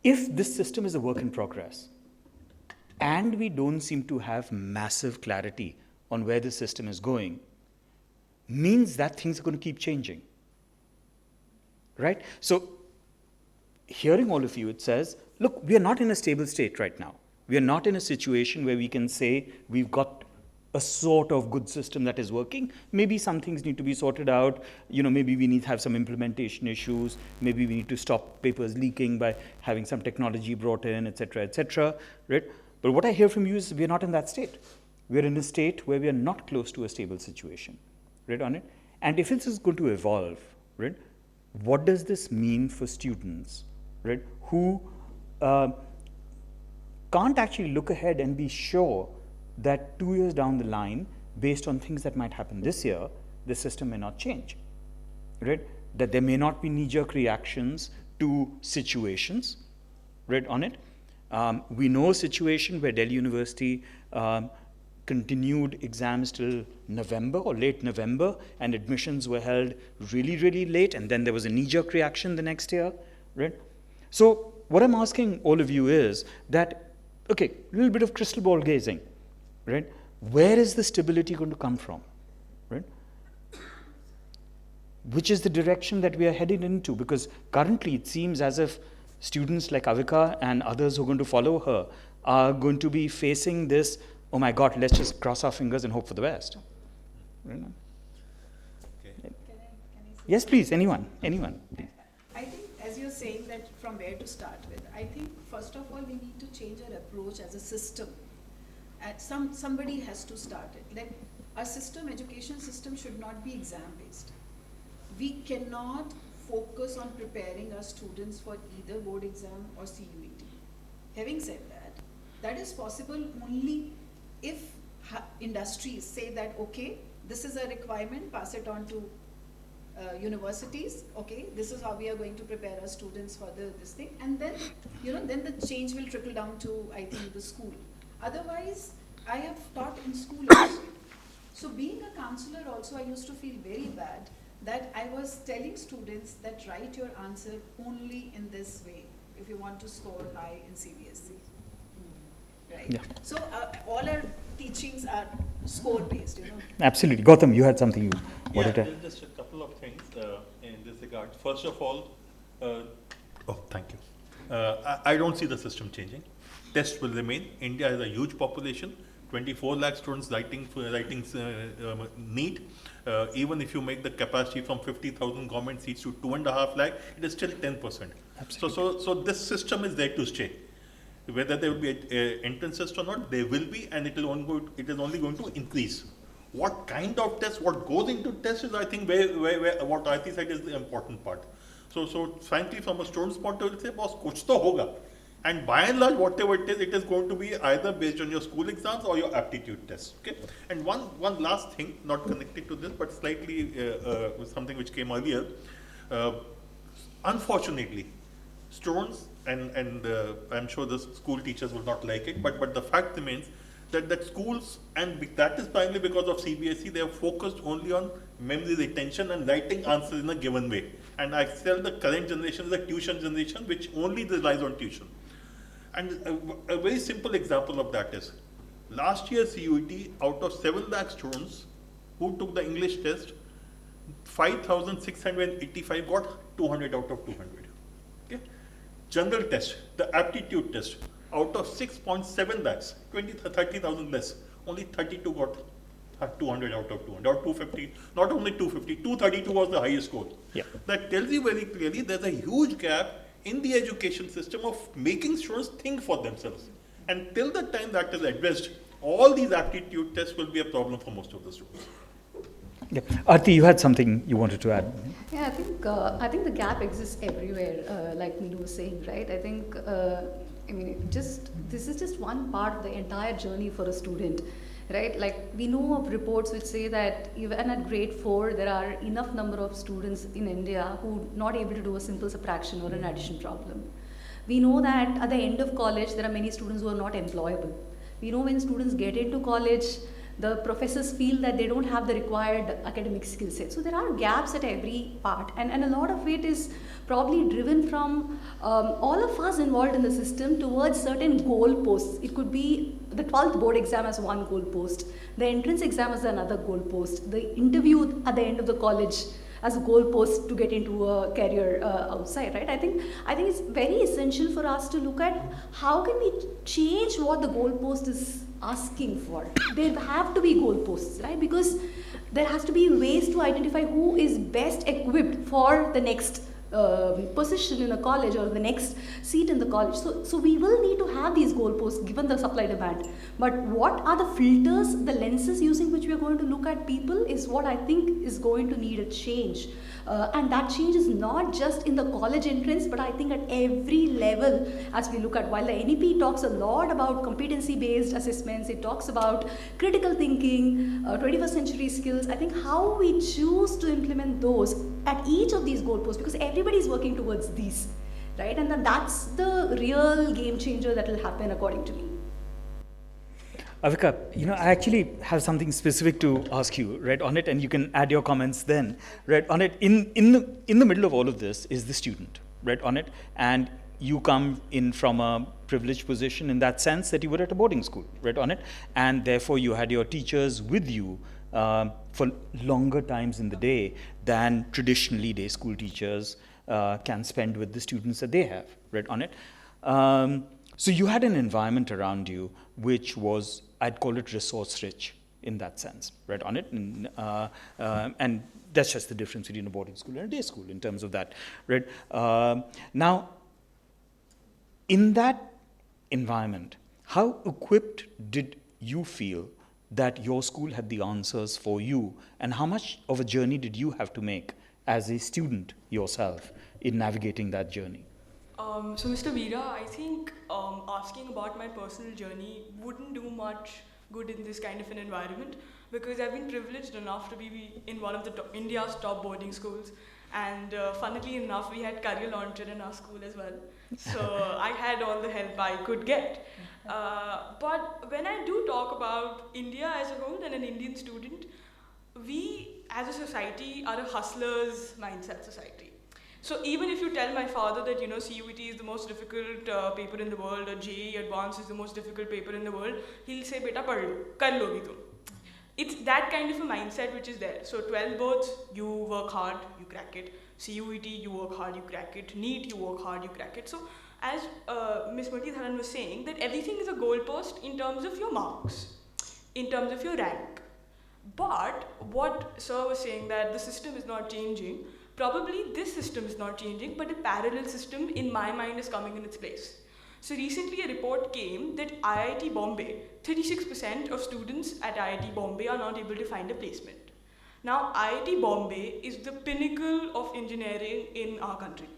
if this system is a work in progress, and we don't seem to have massive clarity on where the system is going, means that things are going to keep changing, right? So, hearing all of you, it says, look, we are not in a stable state right now. We are not in a situation where we can say we've got a sort of good system that is working. Maybe some things need to be sorted out. Maybe we need to have some implementation issues. Maybe we need to stop papers leaking by having some technology brought in, et cetera, right? But what I hear from you is we're not in that state. We're in a state where we are not close to a stable situation, right, on it? And if this is going to evolve, right, what does this mean for students, right, who can't actually look ahead and be sure that 2 years down the line, based on things that might happen this year, the system may not change, right? That there may not be knee-jerk reactions to situations, right, on it. We know a situation where Delhi University continued exams till November or late November, and admissions were held really, really late, and then there was a knee-jerk reaction the next year, right? So what I'm asking all of you is that, okay, a little bit of crystal ball gazing, right? Where is the stability going to come from, right? Which is the direction that we are headed into? Because currently it seems as if students like Avika and others who are going to follow her are going to be facing this, oh my God, let's just cross our fingers and hope for the best. Right? Okay. Can I say Yes, please, anyone, please. I think as you're saying that from where to start with, I think first of all we need to change our approach as a system. Somebody has to start it. Like our system, education system should not be exam based. We cannot focus on preparing our students for either board exam or CUET. Having said that, that is possible only if industries say that, okay, this is a requirement, pass it on to universities, okay, this is how we are going to prepare our students for this thing, and then, then the change will trickle down to, I think, the school. Otherwise, I have taught in school also. So being a counselor also, I used to feel very bad that I was telling students that write your answer only in this way if you want to score high in CBSE. Right? Yeah. So all our teachings are score based, Absolutely. Gautam, you had something you Yeah, wanted to... there's just a couple of things in this regard. First of all, thank you. I don't see the system changing. Tests will remain. India has a huge population, 24 lakh students writing NEET. Even if you make the capacity from 50,000 government seats to 2.5 lakh, it is still 10%. Absolutely. So this system is there to stay. Whether there will be entrance test or not, there will be, and it is only going to increase. What kind of test, what goes into test is, I think, where what Aarti said is the important part. So frankly, from a student's point of view, boss, kuch to hoga. And by and large, whatever it is going to be either based on your school exams or your aptitude tests. Okay. And one last thing, not connected to this, but slightly something which came earlier. Unfortunately, students and I'm sure the school teachers will not like it, but the fact remains that schools, and that is primarily because of CBSE, they are focused only on memory retention and writing answers in a given way. And I tell the current generation is a tuition generation which only relies on tuition. And a very simple example of that is, last year CUET, out of 7 lakh students who took the English test, 5,685 got 200 out of 200. Okay? General test, the aptitude test, out of 6.7 lakhs, 30,000 less, only 32 got 200 out of 200, or 250, not only 250, 232 was the highest score. Yeah. That tells you very clearly there's a huge gap in the education system of making students think for themselves. And till the time that is addressed, all these aptitude tests will be a problem for most of the students. Yeah. Aarti, you had something you wanted to add. Yeah, I think the gap exists everywhere, like Neelu was saying, right? I think, this is just one part of the entire journey for a student, right? Like we know of reports which say that even at grade 4, there are enough number of students in India who are not able to do a simple subtraction or an addition problem. We know that at the end of college, there are many students who are not employable. We know when students get into college, the professors feel that they don't have the required academic skill set. So there are gaps at every part, and a lot of it is probably driven from all of us involved in the system towards certain goalposts. It could be the 12th board exam as one goalpost, the entrance exam as another goalpost, the interview at the end of the college as a goalpost to get into a career outside, right? I think it's very essential for us to look at how can we change what the goalpost is asking for. There have to be goalposts, right? Because there has to be ways to identify who is best equipped for the next position in a college or the next seat in the college. So we will need to have these goalposts given the supply demand. But what are the filters, the lenses using which we are going to look at people is what I think is going to need a change. And that change is not just in the college entrance, but I think at every level as we look at, while the NEP talks a lot about competency-based assessments, it talks about critical thinking, 21st century skills, I think how we choose to implement those at each of these goalposts, because everybody is working towards these, right? And then that's the real game changer that will happen according to me. Avika, I actually have something specific to ask you, right, on it, and you can add your comments then, right, on it. In the middle of all of this is the student, right, on it, and you come in from a privileged position in that sense that you were at a boarding school, right, on it, and therefore you had your teachers with you for longer times in the day than traditionally day school teachers can spend with the students that they have, right, on it. So you had an environment around you which was, I'd call it resource rich in that sense, right, on it. And that's just the difference between a boarding school and a day school in terms of that, right? Now, in that environment, how equipped did you feel that your school had the answers for you, and how much of a journey did you have to make as a student yourself in navigating that journey? So Mr. Veera, I think asking about my personal journey wouldn't do much good in this kind of an environment, because I've been privileged enough to be in one of the India's top boarding schools, and funnily enough, we had career launcher in our school as well. So I had all the help I could get. But when I do talk about India as a whole and an Indian student, we as a society are a hustler's mindset society. So even if you tell my father that CUET is the most difficult paper in the world, or JEE Advanced is the most difficult paper in the world, he'll say, "Beta pad lo, kar logi tum." It's that kind of a mindset which is there. So 12 boards, you work hard, you crack it. CUET, you work hard, you crack it. NEET, you work hard, you crack it. So as Ms. Murthy was saying, that everything is a goalpost in terms of your marks, in terms of your rank. But what Sir was saying, that the system is not changing, probably this system is not changing, but a parallel system in my mind is coming in its place. So recently a report came that IIT Bombay, 36% of students at IIT Bombay are not able to find a placement. Now IIT Bombay is the pinnacle of engineering in our country.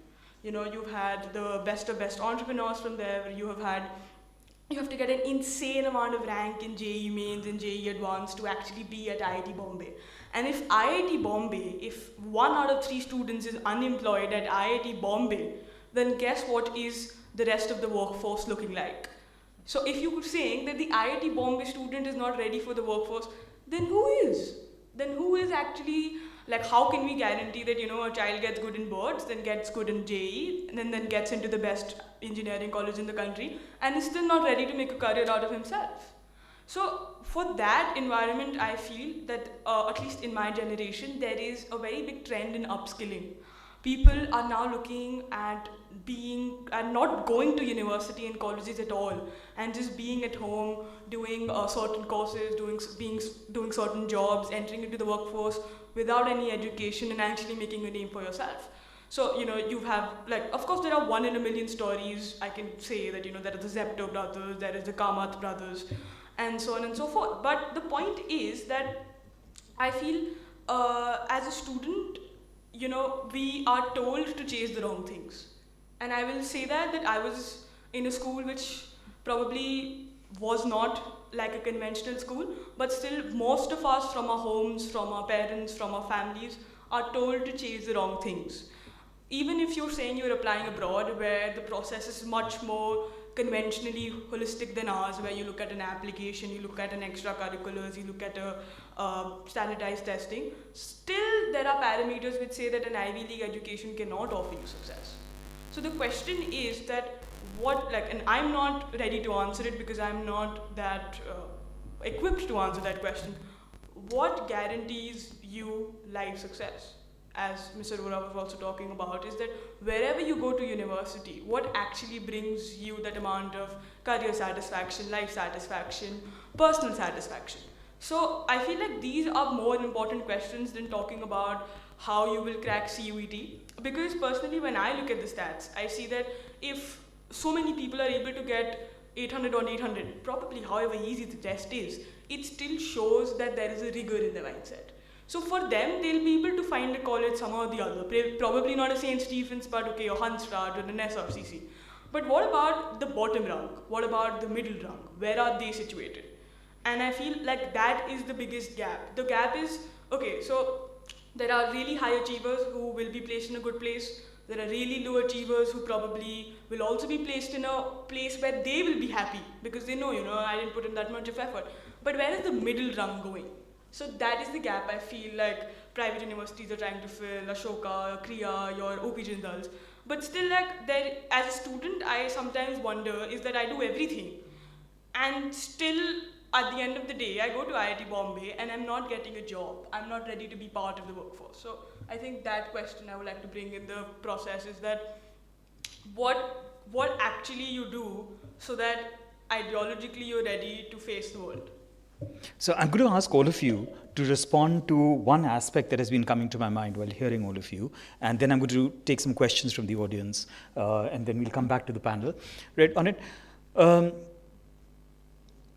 You've had the best of best entrepreneurs from there. You have to get an insane amount of rank in JEE Mains and JEE Advanced to actually be at IIT Bombay. And if IIT Bombay, if 1 out of 3 students is unemployed at IIT Bombay, then guess what is the rest of the workforce looking like? So if you were saying that the IIT Bombay student is not ready for the workforce, then who is? Then who is actually, like, how can we guarantee that, a child gets good in boards, then gets good in JEE, and then gets into the best engineering college in the country, and is still not ready to make a career out of himself? So for that environment, I feel that, at least in my generation, there is a very big trend in upskilling. People are now looking at not going to university and colleges at all, and just being at home, doing certain courses, doing certain jobs, entering into the workforce without any education, and actually making a name for yourself. So, you have, of course, there are 1 in a million stories. I can say that, there are the Zepto brothers, there is the Kamath brothers, and so on and so forth. But the point is that I feel as a student, we are told to chase the wrong things. And I will say that I was in a school which probably was not like a conventional school, but still most of us from our homes, from our parents, from our families are told to chase the wrong things. Even if you're saying you're applying abroad, where the process is much more conventionally holistic than ours, where you look at an application, you look at an extracurriculars, you look at a standardized testing, still there are parameters which say that an Ivy League education cannot offer you success. So the question is that and I'm not ready to answer it because I'm not that equipped to answer that question. What guarantees you life success? as Mr. Arora was also talking about, is that wherever you go to university, what actually brings you that amount of career satisfaction, life satisfaction, personal satisfaction? So I feel like these are more important questions than talking about how you will crack CUET. Because personally, when I look at the stats, I see that if so many people are able to get 800 on 800, probably however easy the test is, it still shows that there is a rigor in the mindset. So for them, they'll be able to find a college somehow or the other. Probably not a St. Stephen's, but okay, a Huntsrad or an SRCC. But what about the bottom rung? What about the middle rung? Where are they situated? And I feel like that is the biggest gap. The gap is, okay, so there are really high achievers who will be placed in a good place. There are really low achievers who probably will also be placed in a place where they will be happy because they know, I didn't put in that much of effort. But where is the middle rung going? So that is the gap I feel like private universities are trying to fill, Ashoka, Kriya, your OP Jindals. But still, like, there, as a student, I sometimes wonder is that I do everything. And still, at the end of the day, I go to IIT Bombay and I'm not getting a job. I'm not ready to be part of the workforce. So I think that question I would like to bring in the process is that what actually you do so that ideologically you're ready to face the world. So I'm going to ask all of you to respond to one aspect that has been coming to my mind while hearing all of you, and then I'm going to take some questions from the audience, and then we'll come back to the panel. Right on it.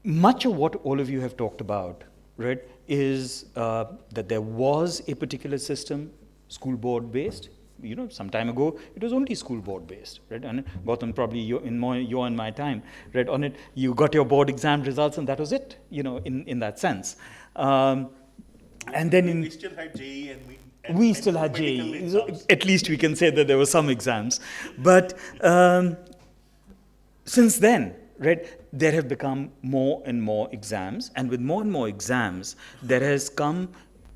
Much of what all of you have talked about, right, is that there was a particular system, school board based. Some time ago, it was only school board based, right? And Gautam, probably your and my time, right? On it, you got your board exam results, and that was it, in that sense. And then we still had JEE we still had JEE. So at least we can say that there were some exams, but since then, right, there have become more and more exams, and with more and more exams, there has come,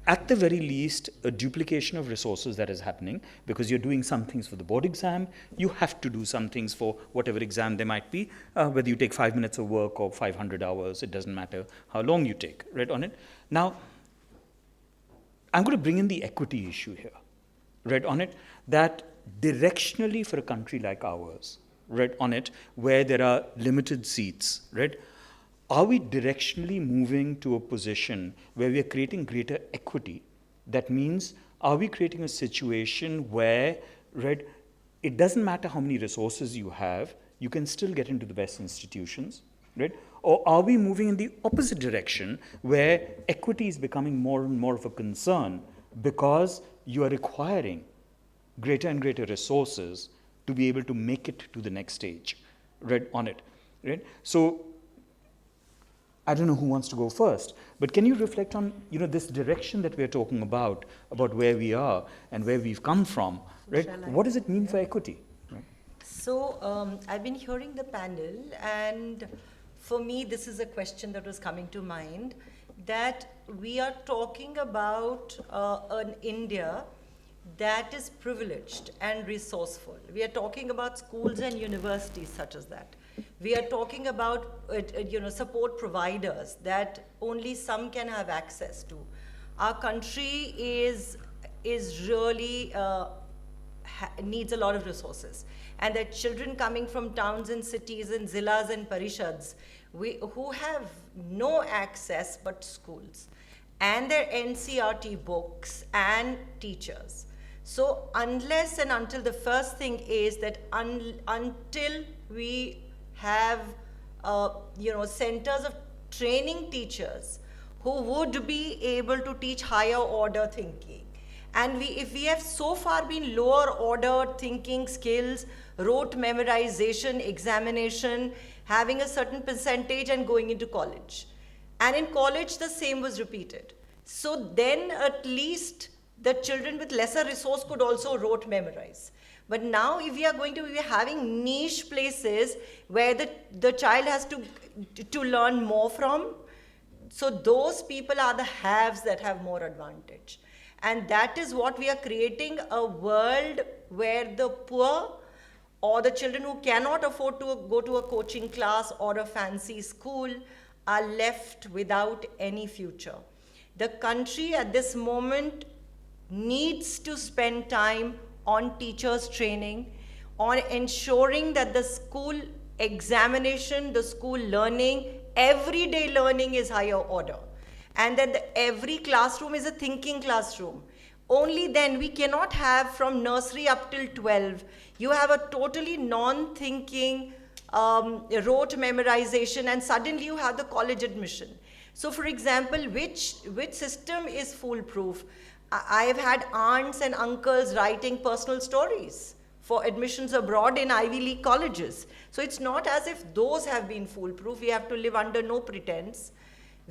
at the very least, a duplication of resources that is happening, because you're doing some things for the board exam, you have to do some things for whatever exam there might be, whether you take 5 minutes of work or 500 hours, it doesn't matter how long you take, right, on it. Now, I'm going to bring in the equity issue here, right, on it, that directionally for a country like ours, right, on it, where there are limited seats, right, are we directionally moving to a position where we are creating greater equity? That means, are we creating a situation where, right, it doesn't matter how many resources you have, you can still get into the best institutions, right? Or are we moving in the opposite direction where equity is becoming more and more of a concern because you are requiring greater and greater resources to be able to make it to the next stage, right, on it, right? So, I don't know who wants to go first, but can you reflect on, this direction that we're talking about where we are and where we've come from, right? What does it mean for equity? Right? So I've been hearing the panel, and for me, this is a question that was coming to mind, that we are talking about an India that is privileged and resourceful. We are talking about schools and universities such as that. We are talking about support providers that only some can have access to. Our country is really needs a lot of resources, and that children coming from towns and cities and zillas and parishads who have no access but schools and their NCERT books and teachers. So unless and until, the first thing is that until we have centers of training teachers who would be able to teach higher order thinking, and if we have so far been lower order thinking skills, rote memorization, examination, having a certain percentage and going into college, and in college the same was repeated, so then at least the children with lesser resource could also rote memorize. But now if we are going to be having niche places where the child has to learn more from, so those people are the haves that have more advantage. And that is what we are creating, a world where the poor or the children who cannot afford to go to a coaching class or a fancy school are left without any future. The country at this moment needs to spend time on teachers training, on ensuring that the school examination, the school learning, everyday learning is higher order. And that every classroom is a thinking classroom. Only then we cannot have from nursery up till 12, you have a totally non-thinking, rote memorization, and suddenly you have the college admission. So for example, which system is foolproof? I have had aunts and uncles writing personal stories for admissions abroad in Ivy League colleges. So it's not as if those have been foolproof. We have to live under no pretense.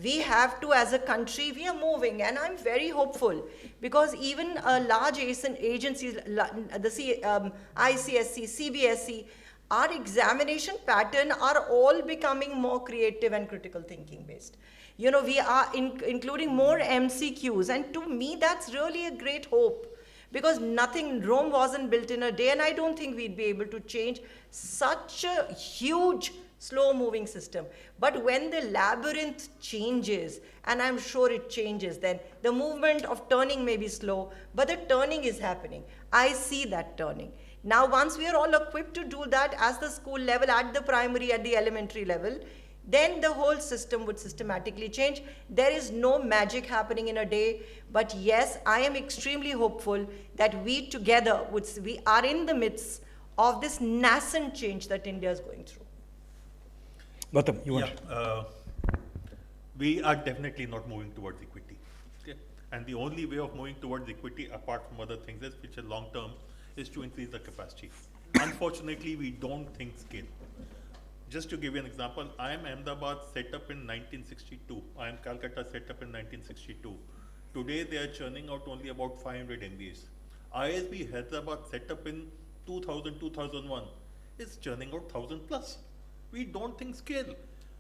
We have to, as a country, we are moving, and I'm very hopeful because even large agencies, the ICSC, CBSE, our examination pattern are all becoming more creative and critical thinking based. You know, we are including more MCQs, and to me that's really a great hope because Rome wasn't built in a day, and I don't think we'd be able to change such a huge slow-moving system. But when the labyrinth changes, and I'm sure it changes, then the movement of turning may be slow, but the turning is happening. I see that turning. Now, once we are all equipped to do that at the school level, at the primary, at the elementary level, then the whole system would systematically change. There is no magic happening in a day, but yes, I am extremely hopeful that we together, we are in the midst of this nascent change that India is going through. Gautam, you want? We are definitely not moving towards equity. Okay? And the only way of moving towards equity, apart from other things, which are long term, is to increase the capacity. Unfortunately, we don't think scale. Just to give you an example, I am Ahmedabad set up in 1962. I am Calcutta set up in 1962. Today, they are churning out only about 500 MBAs. ISB Hyderabad set up in 2000, 2001 is churning out 1000 plus. We don't think scale.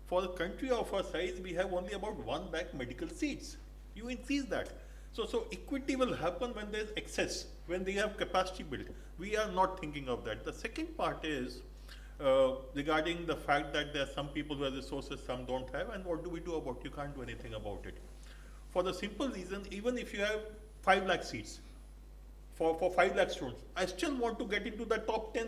For a country of our size, we have only about 1 lakh medical seats. You increase that. So equity will happen when there's excess, when they have capacity built. We are not thinking of that. The second part is regarding the fact that there are some people who have resources, some don't have, and what do we do about it? You can't do anything about it. For the simple reason, even if you have 5 lakh seats, for 5 lakh students, I still want to get into the top 10.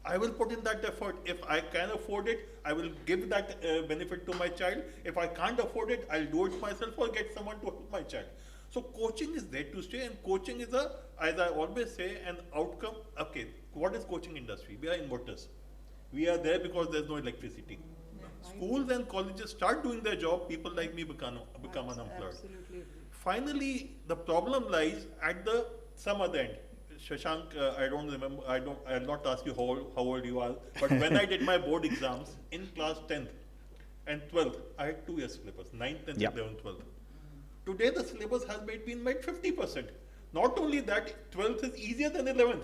I will put in that effort. If I can afford it, I will give that benefit to my child. If I can't afford it, I'll do it myself or get someone to help my child. So coaching is there to stay, and coaching is as I always say, an outcome. Okay, what is coaching industry? We are inverters. We are there because there's no electricity. Schools and colleges start doing their job, people like me become unemployed. Absolutely. Finally, the problem lies at some other end. Shashank, I don't remember, I'll not ask you how old you are, but when I did my board exams in class 10th and 12th, I had 2 years syllabus, 9th and 11th, 12th. Today the syllabus has been made 50%. Not only that, 12th is easier than 11th.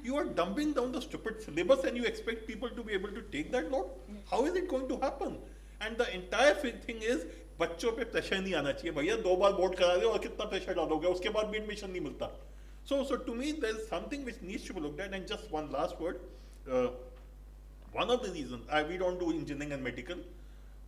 You are dumbing down the stupid syllabus and you expect people to be able to take that load? How is it going to happen? And the entire thing is, बच्चों पे pressure नहीं आना चाहिए भैया 2 बार board करा दे और कितना pressure डालोगे उसके बाद भी एडमिशन नहीं मिलता. So to me, there's something which needs to be looked at. And just one last word. One of the reasons, we don't do engineering and medical.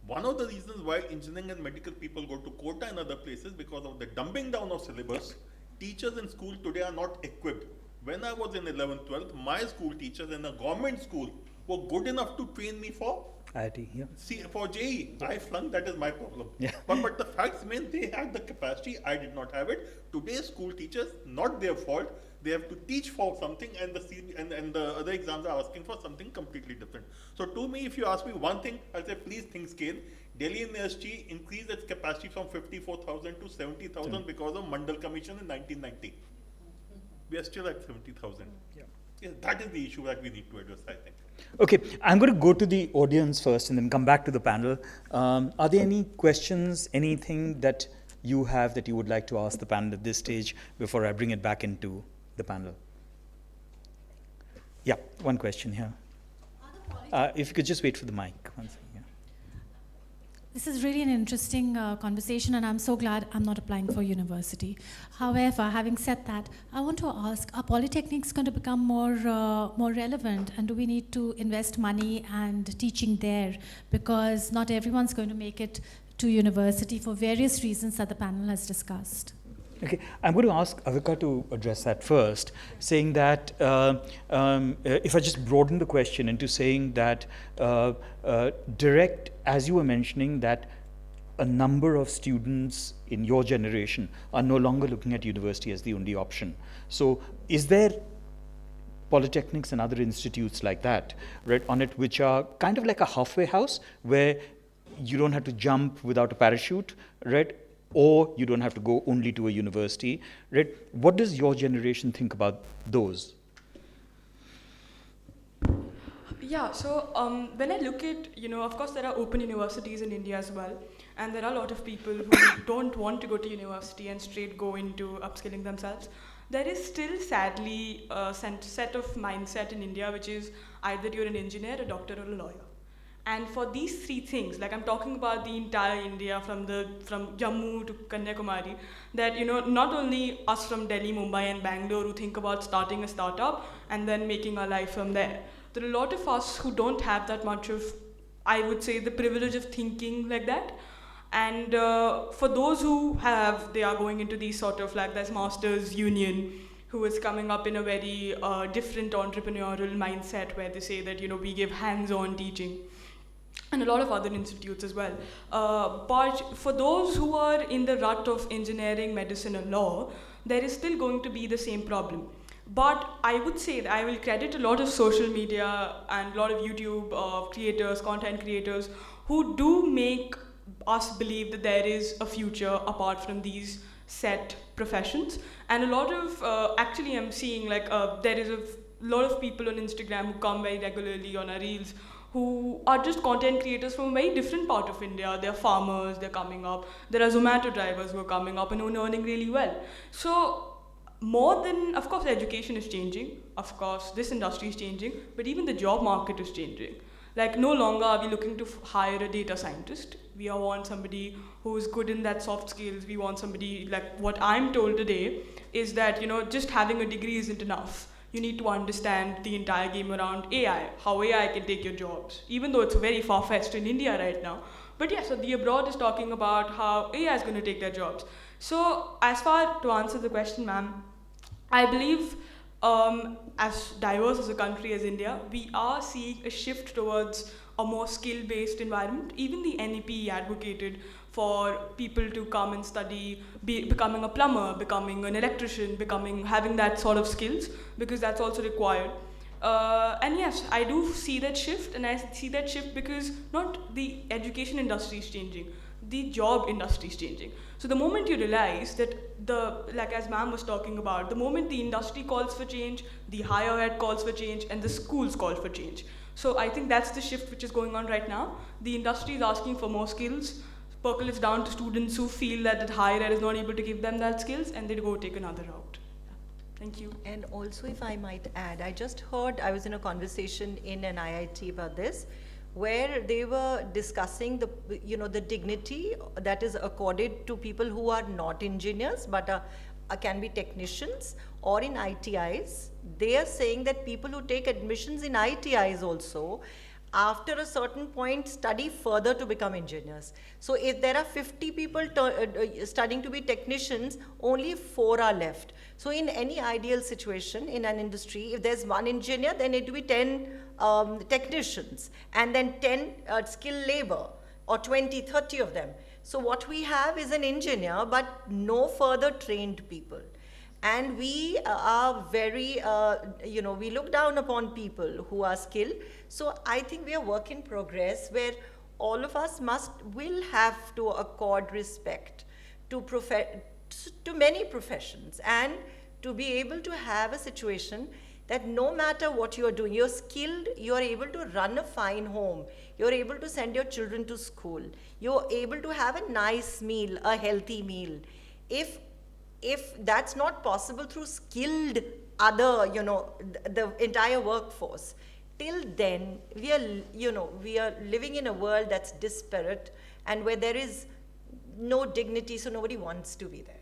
One of the reasons why engineering and medical people go to quota and other places because of the dumbing down of syllabus. Teachers in school today are not equipped. When I was in 11th, 12th, my school teachers in a government school were good enough to train me for IIT, yeah. See, for JEE, I flunked, that is my problem. Yeah. But the facts mean they had the capacity, I did not have it. Today's school teachers, not their fault, they have to teach for something and the other exams are asking for something completely different. So to me, if you ask me one thing, I'll say please think scale. Delhi University increased its capacity from 54,000 to 70,000 because of Mandal Commission in 1990. We are still at 70,000. Yeah, that is the issue that we need to address, I think. Okay, I'm going to go to the audience first and then come back to the panel. Are there any questions, anything that you have that you would like to ask the panel at this stage before I bring it back into the panel? Yeah, one question here. If you could just wait for the mic. One second, yeah. This is really an interesting conversation, and I'm so glad I'm not applying for university. However, having said that, I want to ask, are polytechnics going to become more relevant, and do we need to invest money and teaching there? Because not everyone's going to make it to university for various reasons that the panel has discussed. Okay, I'm going to ask Avika to address that first, saying that if I just broaden the question into saying that direct, as you were mentioning, that a number of students in your generation are no longer looking at university as the only option. So is there polytechnics and other institutes like that, right, on it, which are kind of like a halfway house where you don't have to jump without a parachute, right? Or you don't have to go only to a university, right? What does your generation think about those? Yeah, so when I look at, of course there are open universities in India as well, and there are a lot of people who don't want to go to university and straight go into upskilling themselves. There is still, sadly, a set of mindset in India, which is either you're an engineer, a doctor, or a lawyer. And for these three things, like I'm talking about the entire India from Jammu to Kanyakumari, that not only us from Delhi, Mumbai, and Bangalore who think about starting a startup and then making our life from there. There are a lot of us who don't have that much of, I would say, the privilege of thinking like that. And for those who have, they are going into these sort of like this Masters Union, who is coming up in a very different entrepreneurial mindset where they say that, we give hands-on teaching. And a lot of other institutes as well. But for those who are in the rut of engineering, medicine, and law, there is still going to be the same problem. But I would say that I will credit a lot of social media and a lot of YouTube creators, content creators, who do make us believe that there is a future apart from these set professions. And a lot of, actually I'm seeing like there is a lot of people on Instagram who come very regularly on our reels who are just content creators from a very different part of India. They're farmers, they're coming up. There are Zomato drivers who are coming up and who are earning really well. So more than, of course, education is changing. Of course, this industry is changing, but even the job market is changing. Like no longer are we looking to hire a data scientist. We want somebody who's good in that soft skills. We want somebody, like what I'm told today is that, just having a degree isn't enough. You need to understand the entire game around AI, how AI can take your jobs, even though it's very far-fetched in India right now. But yeah, so the abroad is talking about how AI is going to take their jobs. So as far to answer the question, ma'am, I believe as diverse as a country as India, we are seeing a shift towards a more skill-based environment. Even the NEP advocated for people to come and study, becoming a plumber, becoming an electrician, having that sort of skills, because that's also required. And yes, I do see that shift, and I see that shift because not the education industry is changing, the job industry is changing. So the moment you realize that like as ma'am was talking about, the moment the industry calls for change, the higher ed calls for change, and the schools call for change. So I think that's the shift which is going on right now. The industry is asking for more skills, percolates down to students who feel that higher ed is not able to give them that skills, and they go take another route. Thank you. And also, if I might add, I just heard, I was in a conversation in an IIT about this, where they were discussing the dignity that is accorded to people who are not engineers, but can be technicians, or in ITIs. They are saying that people who take admissions in ITIs also, after a certain point, study further to become engineers. So if there are 50 people studying to be technicians, only 4 are left. So in any ideal situation in an industry, if there's 1 engineer, then it will be 10 technicians, and then 10 skilled labor, or 20, 30 of them. So what we have is an engineer, but no further trained people. And we are very, we look down upon people who are skilled. So I think we are work in progress where all of us will have to accord respect to many professions, and to be able to have a situation that no matter what you are doing, you're skilled, you're able to run a fine home, you're able to send your children to school, you're able to have a nice meal, a healthy meal. If that's not possible through skilled the entire workforce, till then we are living in a world that's disparate and where there is no dignity, so nobody wants to be there.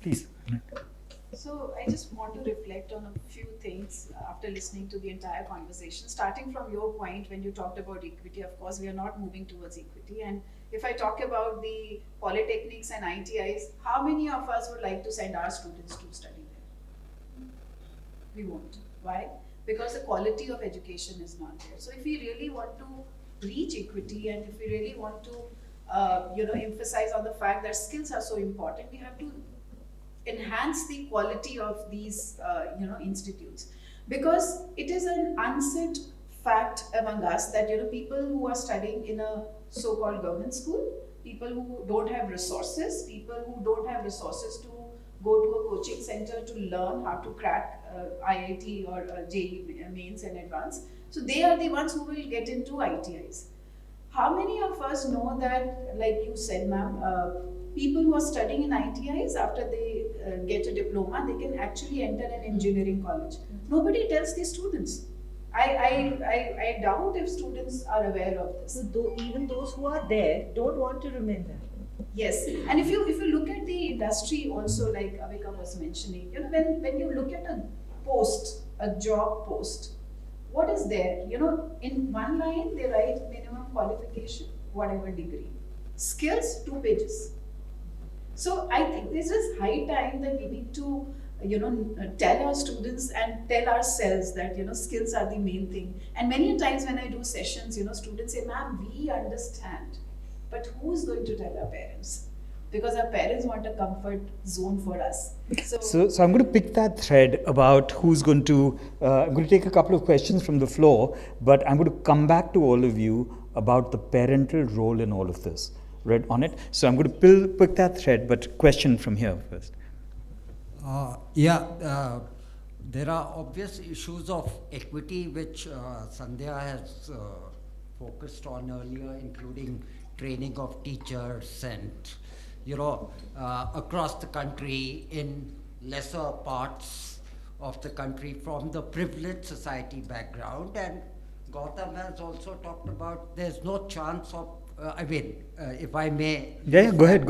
Please. So I just want to reflect on a few things after listening to the entire conversation. Starting from your point when you talked about equity, of course, we are not moving towards equity. And if I talk about the polytechnics and ITIs, how many of us would like to send our students to study there? We won't. Why? Because the quality of education is not there. So if we really want to reach equity, and if we really want to emphasize on the fact that skills are so important, we have to enhance the quality of these institutes, because it is an unsaid fact among us that people who are studying in a so-called government school, people who don't have resources, people who don't have resources to go to a coaching center to learn how to crack IIT or JEE mains and advanced, so they are the ones who will get into ITIs. How many of us know that, like you said, ma'am, people who are studying in ITIs, after they get a diploma, they can actually enter an engineering college? Nobody tells the students. I doubt if students are aware of this. So even those who are there don't want to remain there. Yes, and if you look at the industry also, like Avika was mentioning, when you look at a job post, what is there? In one line they write minimum qualification, whatever degree. Skills, 2 pages. So I think this is high time that we need to, tell our students and tell ourselves that, skills are the main thing. And many times when I do sessions, students say, ma'am, we understand, but who's going to tell our parents? Because our parents want a comfort zone for us. So I'm going to pick that thread about who's going to, I'm going to take a couple of questions from the floor, but I'm going to come back to all of you about the parental role in all of this, right, on it. So I'm going to pick that thread, but question from here first. There are obvious issues of equity which Sandhya has focused on earlier, including training of teachers and across the country, in lesser parts of the country, from the privileged society background. And Gautam has also talked about there's no chance of, if I may. Yeah, go ahead.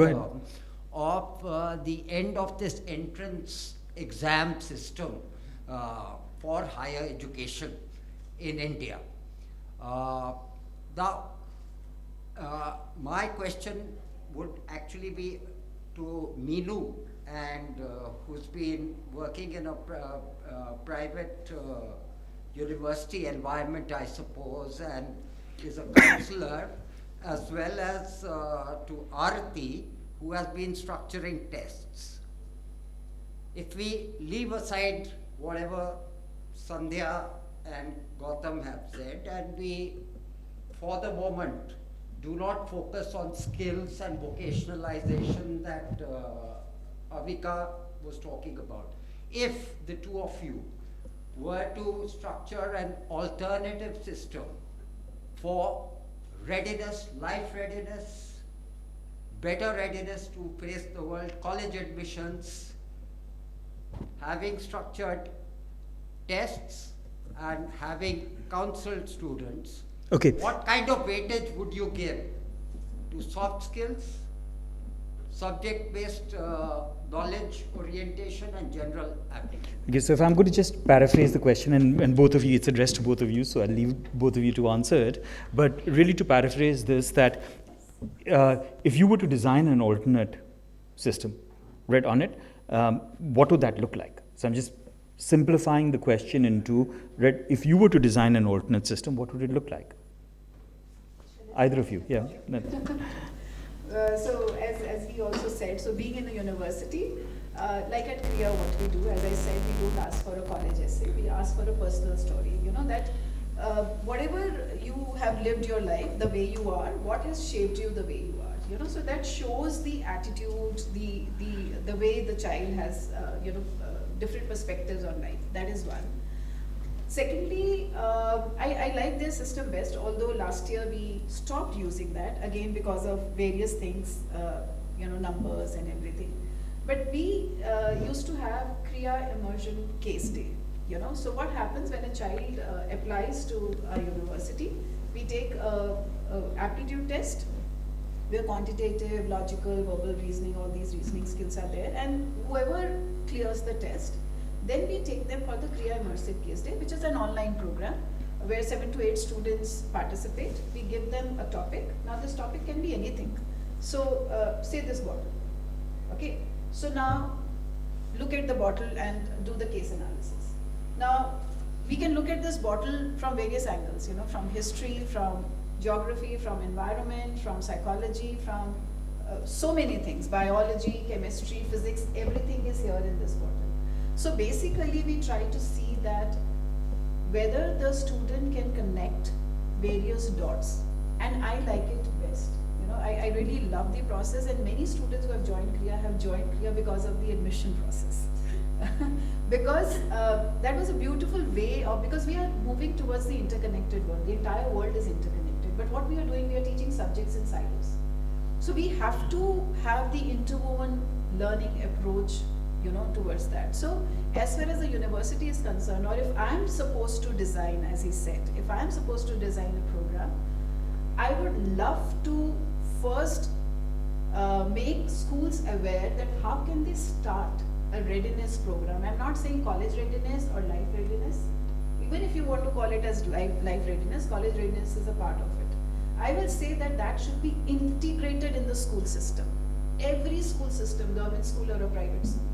Of the end of this entrance exam system for higher education in India. My question would actually be to Meenu, and who's been working in a private university environment, I suppose, and is a counselor, as well as to Arati, who has been structuring tests. If we leave aside whatever Sandhya and Gautam have said, and we, for the moment, do not focus on skills and vocationalization that Avika was talking about. If the two of you were to structure an alternative system for readiness, life readiness, better readiness to face the world, college admissions, having structured tests and having counseled students, Okay. what kind of weightage would you give to soft skills, subject-based knowledge, orientation, and general aptitude? Okay, so if I'm going to just paraphrase the question, and both of you, it's addressed to both of you, so I'll leave both of you to answer it. But really to paraphrase this, that if you were to design an alternate system, right, on it, what would that look like? So I'm just simplifying the question into, right, if you were to design an alternate system, what would it look like? Either of you, yeah. So as he also said, so being in a university, like at CUET, what we do, as I said, we don't ask for a college essay, we ask for a personal story. That whatever you have lived your life, the way you are, what has shaped you the way you are. So that shows the attitude, the way the child has, different perspectives on life. That is one. Secondly, I like their system best, although last year we stopped using that, again because of various things, numbers and everything. But we used to have Kriya Immersion Case Day, So what happens when a child applies to a university? We take a aptitude test, where quantitative, logical, verbal reasoning, all these reasoning skills are there, and whoever clears the test, then we take them for the Kriya Immersive Case Day, which is an online program where 7 to 8 students participate. We give them a topic. Now this topic can be anything. So say this bottle, okay? So now look at the bottle and do the case analysis. Now we can look at this bottle from various angles, you know, from history, from geography, from environment, from psychology, from so many things, biology, chemistry, physics, everything is here in this bottle. So basically we try to see that whether the student can connect various dots, and I like it best. You know, I really love the process, and many students who have joined Kriya have joined Kriya because of the admission process. Because that was a beautiful way of, because we are moving towards the interconnected world. The entire world is interconnected. But what we are doing, we are teaching subjects in silos. So we have to have the interwoven learning approach, you know, towards that. So as far as the university is concerned, or if I'm supposed to design, as he said, if I'm supposed to design a program, I would love to first make schools aware that how can they start a readiness program. I'm not saying college readiness or life readiness. Even if you want to call it as life readiness, college readiness is a part of it. I will say that that should be integrated in the school system. Every school system, government school or a private school,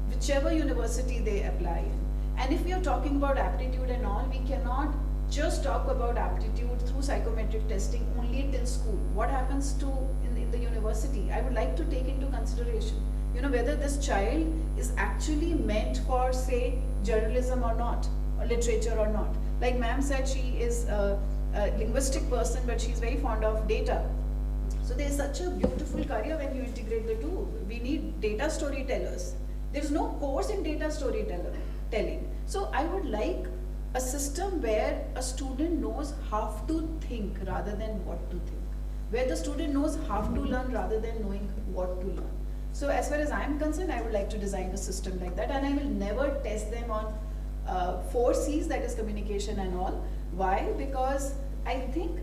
whichever university they apply in. And if we are talking about aptitude and all, we cannot just talk about aptitude through psychometric testing only till school. What happens to in the university? I would like to take into consideration, you know, whether this child is actually meant for, say, journalism or not, or literature or not. Like ma'am said, she is a linguistic person, but she's very fond of data. So there's such a beautiful career when you integrate the two. We need data storytellers. There's no course in data storytelling. So I would like a system where a student knows how to think rather than what to think. Where the student knows how to learn rather than knowing what to learn. So as far as I'm concerned, I would like to design a system like that, and I will never test them on 4 C's, that is communication and all. Why? Because I think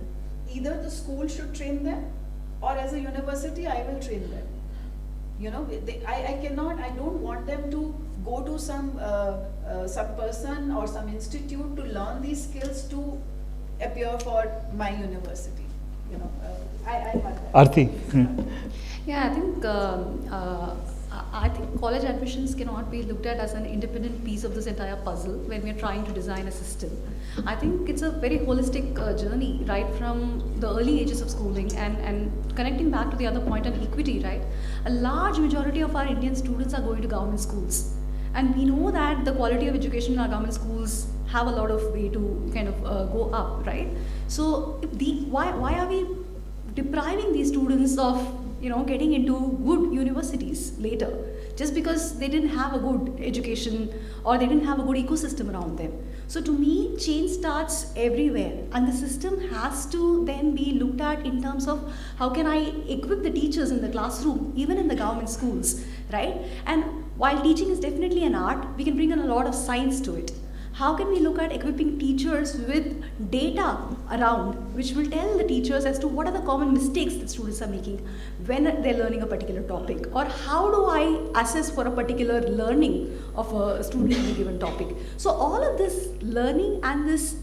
either the school should train them, or as a university, I will train them. You know, I don't want them to go to some person or some institute to learn these skills to appear for my university. You know, I have that. Aarti. Yeah, I think college admissions cannot be looked at as an independent piece of this entire puzzle when we're trying to design a system. I think it's a very holistic journey, right from the early ages of schooling, and connecting back to the other point on equity, right? A large majority of our Indian students are going to government schools. And we know that the quality of education in our government schools have a lot of way to kind of go up, right? So why are we depriving these students of, you know, getting into good universities later, just because they didn't have a good education or they didn't have a good ecosystem around them? So to me, change starts everywhere, and the system has to then be looked at in terms of how can I equip the teachers in the classroom, even in the government schools, right? And while teaching is definitely an art, we can bring in a lot of science to it. How can we look at equipping teachers with data around, which will tell the teachers as to what are the common mistakes that students are making when they're learning a particular topic, or how do I assess for a particular learning of a student in a given topic? So all of this learning and this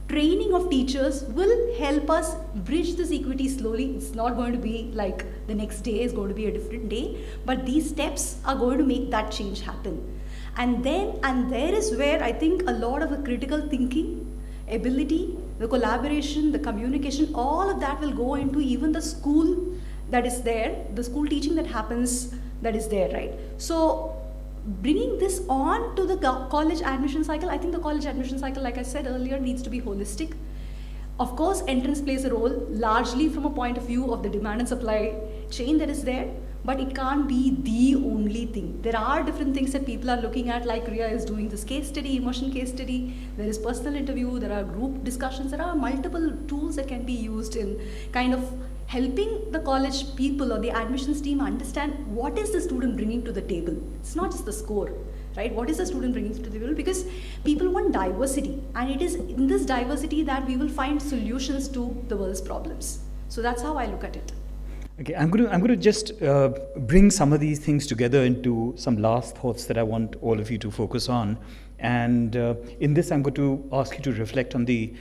training of teachers will help us bridge this equity slowly. It's not going to be like the next day is going to be a different day, but these steps are going to make that change happen. And there is where I think a lot of the critical thinking ability, the collaboration, the communication, all of that will go into even the school that is there, the school teaching that happens that is there, right? So bringing this on to the college admission cycle, I think the college admission cycle, like I said earlier, needs to be holistic. Of course, entrance plays a role largely from a point of view of the demand and supply chain that is there, but it can't be the only thing. There are different things that people are looking at, like Riya is doing this case study, immersion case study, there is personal interview, there are group discussions, there are multiple tools that can be used in kind of helping the college people or the admissions team understand what is the student bringing to the table. It's not just the score, right? What is the student bringing to the table? Because people want diversity, and it is in this diversity that we will find solutions to the world's problems. So that's how I look at it. Okay, I'm going to just bring some of these things together into some last thoughts that I want all of you to focus on. And in this, I'm going to ask you to reflect on the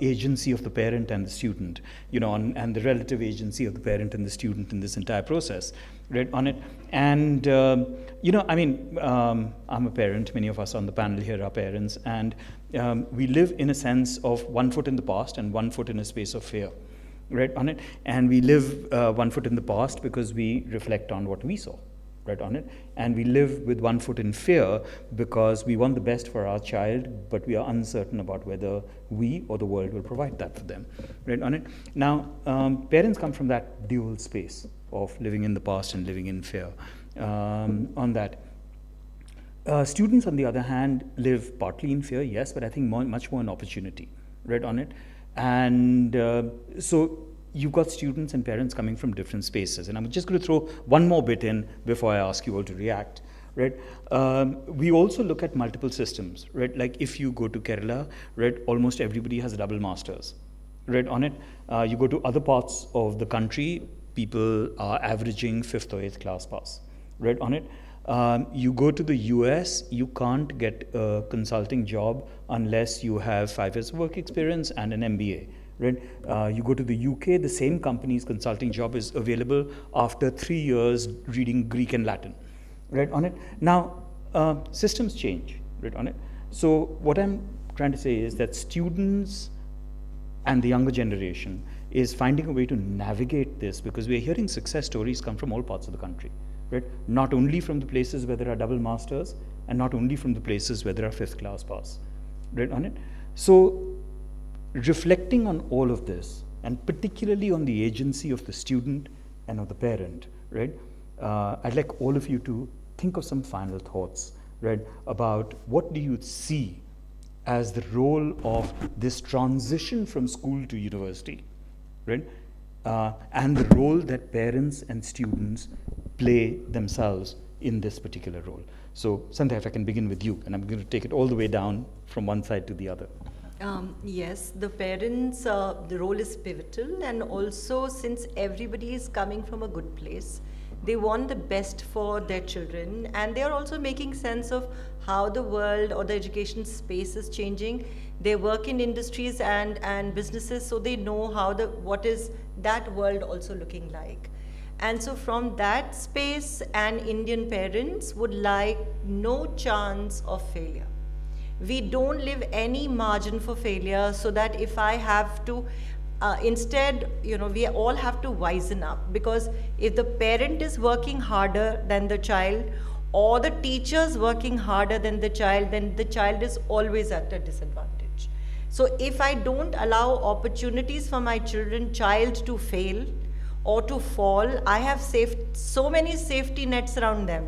agency of the parent and the student, and the relative agency of the parent and the student in this entire process, right, on it. And, I'm a parent. Many of us on the panel here are parents. And we live in a sense of one foot in the past and one foot in a space of fear. Right on it, and we live one foot in the past because we reflect on what we saw, right on it, and we live with one foot in fear because we want the best for our child, but we are uncertain about whether we or the world will provide that for them, right on it. Now, parents come from that dual space of living in the past and living in fear. On that, students, on the other hand, live partly in fear, yes, but I think much more in opportunity, right on it. And so you've got students and parents coming from different spaces. And I'm just going to throw one more bit in before I ask you all to react, right? We also look at multiple systems, right? Like if you go to Kerala, right, almost everybody has a double master's, right, on it. You go to other parts of the country, people are averaging 5th or 8th class pass, right, on it. You go to the US, you can't get a consulting job unless you have 5 years of work experience and an MBA, right? You go to the UK, the same company's consulting job is available after 3 years reading Greek and Latin, right, on it. Now, systems change, right, on it. So what I'm trying to say is that students and the younger generation is finding a way to navigate this, because we're hearing success stories come from all parts of the country. Right? Not only from the places where there are double masters, and not only from the places where there are 5th class pass, right, on it. So reflecting on all of this, and particularly on the agency of the student and of the parent, right, I'd like all of you to think of some final thoughts, right, about what do you see as the role of this transition from school to university, right, and the role that parents and students play themselves in this particular role. So, Sandhya, if I can begin with you, and I'm going to take it all the way down from one side to the other. Yes, the parents, the role is pivotal, and also since everybody is coming from a good place, they want the best for their children, and they are also making sense of how the world or the education space is changing. They work in industries and businesses, so they know what is that world also looking like. And so from that space, and Indian parents would like no chance of failure. We don't leave any margin for failure, so that if I have to, instead, we all have to wisen up, because if the parent is working harder than the child, or the teachers working harder than the child, then the child is always at a disadvantage. So if I don't allow opportunities for my child to fail or to fall, I have so many safety nets around them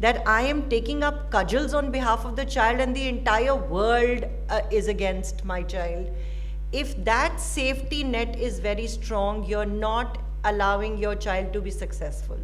that I am taking up cudgels on behalf of the child, and the entire world is against my child. If that safety net is very strong, you're not allowing your child to be successful.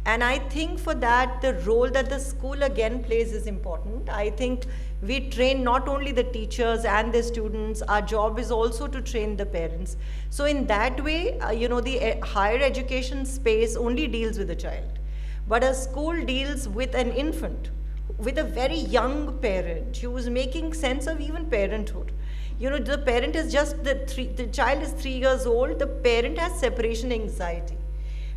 And I think for that, the role that the school again plays is important. I think we train not only the teachers and the students, our job is also to train the parents. So in that way, the higher education space only deals with the child. But a school deals with an infant, with a very young parent who is making sense of even parenthood. The parent is the child is 3 years old, the parent has separation anxiety.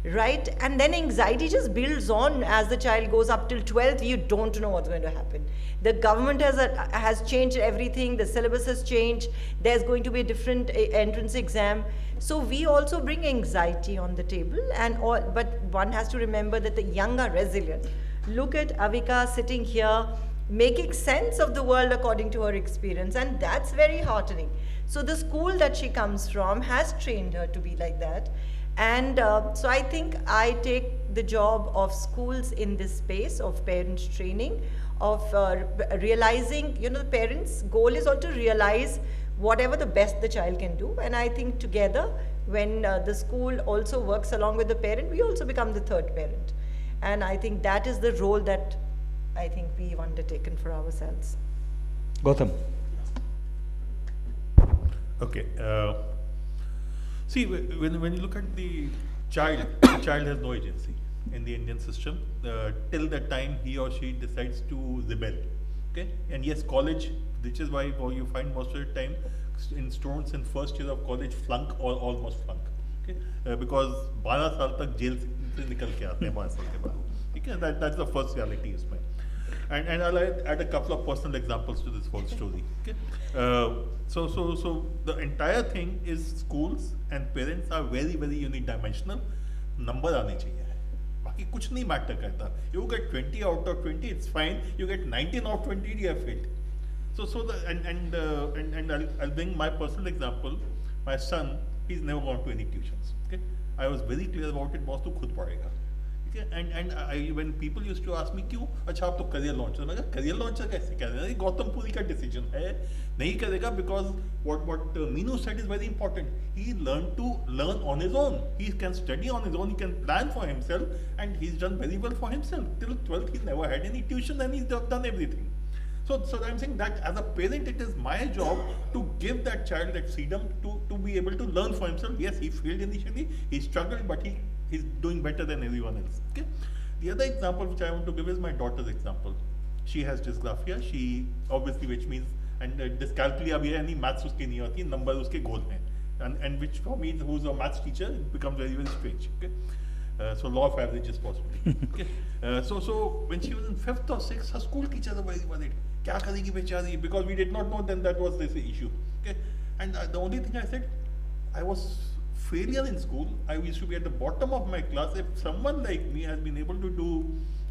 Right? And then anxiety just builds on as the child goes up till 12th, you don't know what's going to happen. The government has changed everything, the syllabus has changed, there's going to be a different entrance exam. So we also bring anxiety on the table, but one has to remember that the young are resilient. Look at Avika sitting here, making sense of the world according to her experience, and that's very heartening. So the school that she comes from has trained her to be like that. And so I think I take the job of schools in this space of parent training, of realizing, the parents' goal is also to realize whatever the best the child can do. And I think together, when the school also works along with the parent, we also become the third parent. And I think that is the role that I think we've undertaken for ourselves. Gautam. Okay. See, when you look at the The child has no agency in the Indian system till the time he or she decides to rebel. Okay, and yes, college, which is why you find most of the time in students in first year of college flunk or almost flunk. Okay, because 12 साल तक jail से निकल के आते हैं 12 साल के बाद. ठीक है, that's the first reality इसमें. And I'll add a couple of personal examples to this whole story. Okay, so the entire thing is schools and parents are very unidimensional. Number आने चाहिए. बाकी कुछ नहीं matter करता. You get 20 out of 20, it's fine. You get 19 out of 20, you have failed. I'll bring my personal example. My son, he's never gone to any tuitions. Okay, I was very clear about it. Boss, तू खुद पढ़ेगा. Okay, and when people used to ask me क्यों, अच्छा आप तो career launcher, मैं कहा career launcher कैसे करेगा? ये गौतम पुरी का decision है, नहीं करेगा because what Meenu said is very important. He learned to learn on his own. He can study on his own. He can plan for himself, and he's done very well for himself. Till 12th, he never had any tuition, and he's done everything. So I'm saying that as a parent, it is my job to give that child that freedom to be able to learn for himself. Yes, he failed initially, he struggled, but he's doing better than everyone else. Okay. The other example which I want to give is my daughter's example. She has dysgraphia. She obviously, which means, and dyscalculia bhi hai, any maths uske nahi aati, number uske goal hain, and which for me, who's a maths teacher, it becomes very strange. Okay. So law of averages possibly. Okay. So when she was in 5th or 6th, her school teachers were very worried. Kya karegi bechari? Because we did not know then that was this issue. Okay. And the only thing I said, I was failure in school. I used to be at the bottom of my class. If someone like me has been able to do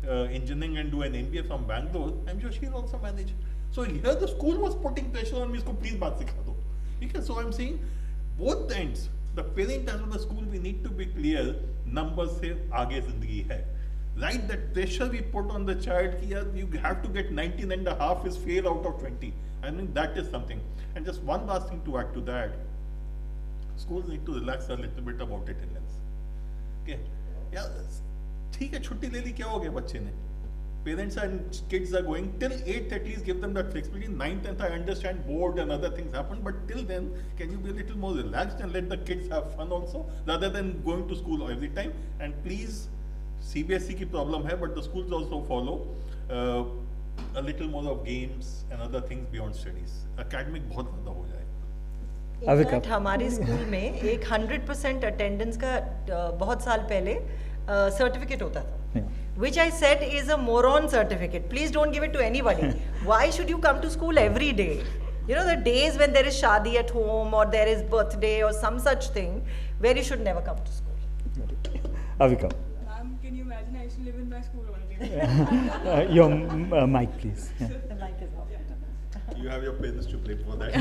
engineering and do an MBA from Bangalore, I'm sure she'll also manage. So here the school was putting pressure on me, please baat sikha do. Okay, so I'm saying both ends, the parent as well as the school, we need to be clear, numbers se aage zindagi hai. Right, that pressure we put on the child, you have to get 19.5 is fail out of 20. I mean, that is something. And just one last thing to add to that, schools need to relax a little bit about attendance. Okay, yeah, ठीक है, छुट्टी ले ली, क्या हो गया बच्चे ने? Parents and kids are going till 8th, at least give them that flexibility. 9th, 10th, I understand board and other things happen, but till then, can you be a little more relaxed and let the kids have fun also, rather than going to school every time? And please, CBSE की problem है, but the schools also follow a little more of games and other things beyond studies. Academic बहुत ज़्यादा हो जाए. In fact हमारे school में एक 100% attendance का बहुत साल पहले सर्टिफिकेट होता था, which I said is a moron certificate. Please don't give it to anybody. Why should you come to school every day? You know, the days when there is shadi at home or there is birthday or some such thing, where you should never come to school. Avika. Ma'am, can you imagine I used to live in my school all day? Your mic, please. Yeah. The mic is off. You have your parents to blame for that.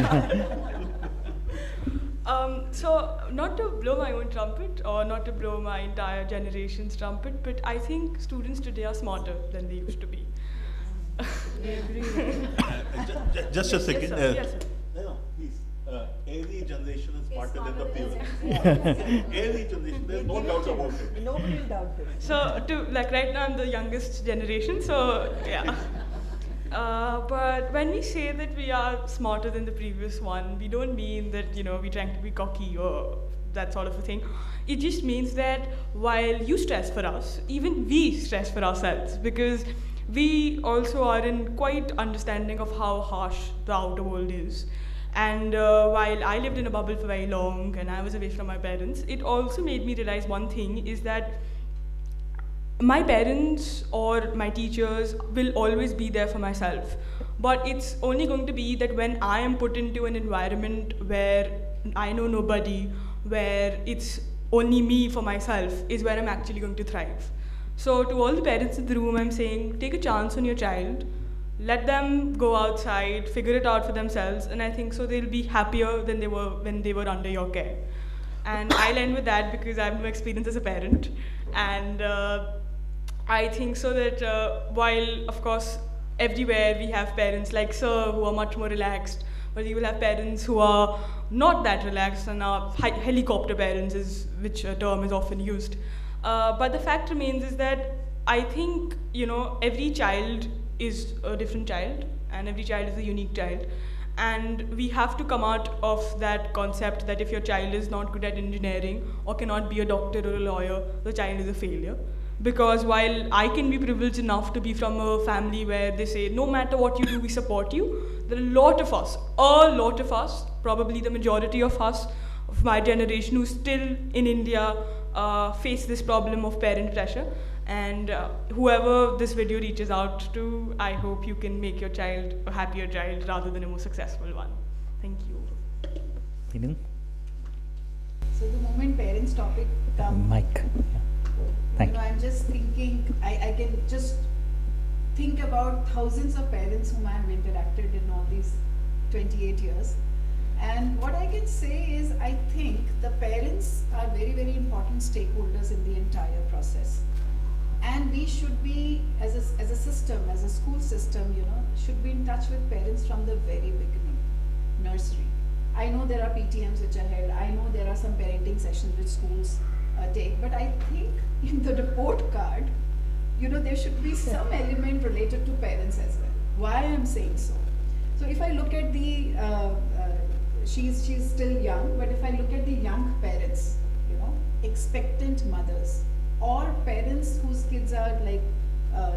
So not to blow my own trumpet or not to blow my entire generation's trumpet, but I think students today are smarter than they used to be. Just a second. Yes, sir. No, please. Every generation is smarter than the previous. Every generation, there's no doubt about it. Nobody will doubt this. So right now I'm the youngest generation, so yeah. But when we say that we are smarter than the previous one, we don't mean that, we're trying to be cocky or that sort of a thing. It just means that while you stress for us, even we stress for ourselves, because we also are in quite understanding of how harsh the outer world is. And while I lived in a bubble for very long and I was away from my parents, it also made me realize one thing is that my parents or my teachers will always be there for myself, but it's only going to be that when I am put into an environment where I know nobody, where it's only me for myself, is where I'm actually going to thrive. So to all the parents in the room, I'm saying, take a chance on your child, let them go outside, figure it out for themselves, and I think so they'll be happier than they were when they were under your care. And I'll end with that because I have no experience as a parent, and I think so that while, of course, everywhere we have parents like Sir who are much more relaxed, but you will have parents who are not that relaxed and are helicopter parents, which term is often used. But the fact remains is that I think, every child is a different child and every child is a unique child. And we have to come out of that concept that if your child is not good at engineering or cannot be a doctor or a lawyer, the child is a failure. Because while I can be privileged enough to be from a family where they say, no matter what you do, we support you, there are a lot of us, probably the majority of us, of my generation, who still in India face this problem of parent pressure. And whoever this video reaches out to, I hope you can make your child a happier child rather than a more successful one. Thank you. So the moment parents topic comes, Mike. Thank you. I'm just thinking, I can just think about thousands of parents whom I have interacted in all these 28 years. And what I can say is, I think the parents are very, very important stakeholders in the entire process. And we should be, as a system, as a school system, should be in touch with parents from the very beginning, nursery. I know there are PTMs which are held, I know there are some parenting sessions which schools take, but I think in the report card, there should be some element related to parents as well. Why I'm saying so? So if I look at the, she's still young, but if I look at the young parents, expectant mothers, or parents whose kids are like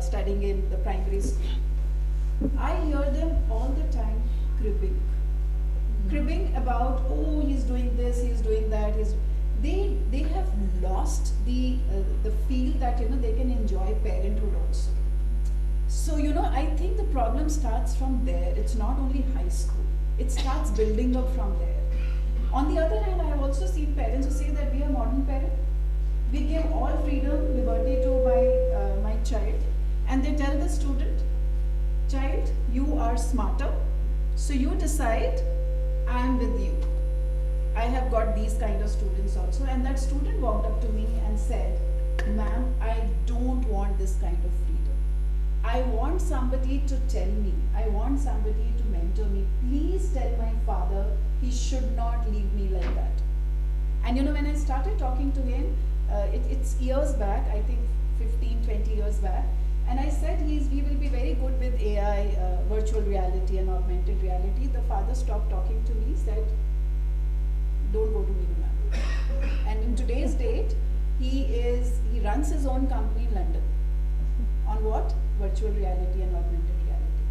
studying in the primary school, I hear them all the time cribbing about, oh, he's doing this, he's doing that, they have lost the feel that they can enjoy parenthood also. So I think the problem starts from there. It's not only high school, it starts building up from there. On the other hand, I have also seen parents who say that we are modern parents, we give all freedom, liberty to my child, and they tell the student, child, you are smarter, so you decide, I am with you. I have got these kind of students also, and that student walked up to me and said, ma'am, I don't want this kind of freedom. I want somebody to tell me, I want somebody to mentor me. Please tell my father he should not leave me like that. And when I started talking to him, it's years back, I think 15, 20 years back, and I said he will be very good with AI, virtual reality and augmented reality. The father stopped talking to me, said, don't go to me, ma'am. And in today's date, he runs his own company in London. On what? Virtual reality and augmented reality.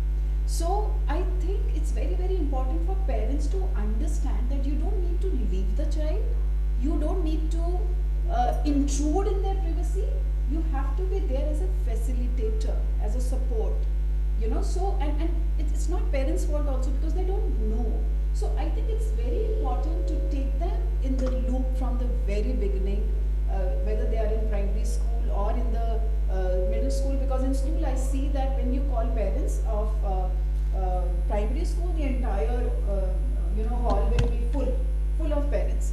So I think it's very, very important for parents to understand that you don't need to leave the child, you don't need to intrude in their privacy. You have to be there as a facilitator, as a support, so, and it's not parents' fault also because they don't know. So I think it's very important to take them in the loop from the very beginning, whether they are in primary school or in the middle school, because in school I see that when you call parents of primary school, the entire hall will be full of parents.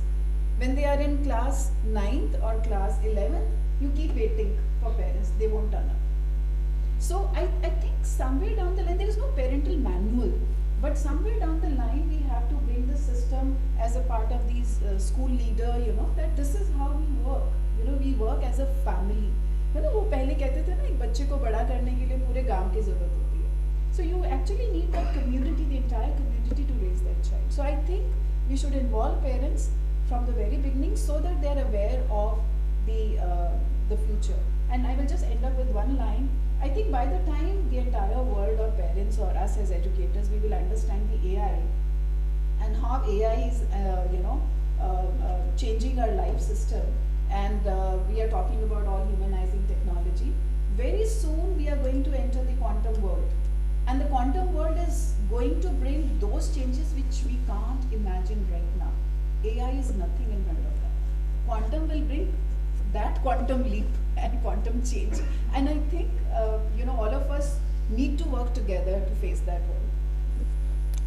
When they are in class 9th or class 11th, you keep waiting for parents, they won't turn up. So I think somewhere down the line, there is no parental manual, but somewhere down the line, we have to bring the system as a part of these school leader, that this is how we work. We work as a family. वो पहले कहते थे ना, एक बच्चे को बड़ा करने के लिए पूरे गांव की जरूरत होती है. So you actually need that community, the entire community, to raise that child. So I think we should involve parents from the very beginning so that they are aware of the future. And I will just end up with one line. I think by the time the entire world or parents or us as educators, we will understand the AI and how AI is, changing our life system. And we are talking about all humanizing technology. Very soon we are going to enter the quantum world. And the quantum world is going to bring those changes which we can't imagine right now. AI is nothing in front of that. Quantum will bring that quantum leap and quantum change. And I think, all of us need to work together to face that world.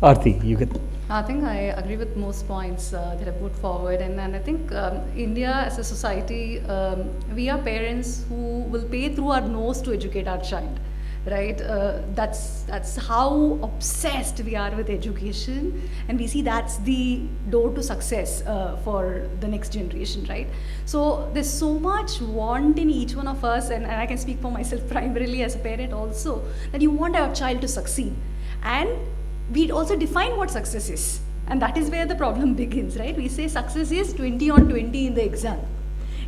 Aarti, you get. I think I agree with most points that I put forward, and I think India as a society, we are parents who will pay through our nose to educate our child, right? That's how obsessed we are with education, and we see that's the door to success for the next generation, right? So there's so much want in each one of us, and I can speak for myself primarily as a parent also, that you want our child to succeed. And we also define what success is. And that is where the problem begins, right? We say success is 20 on 20 in the exam.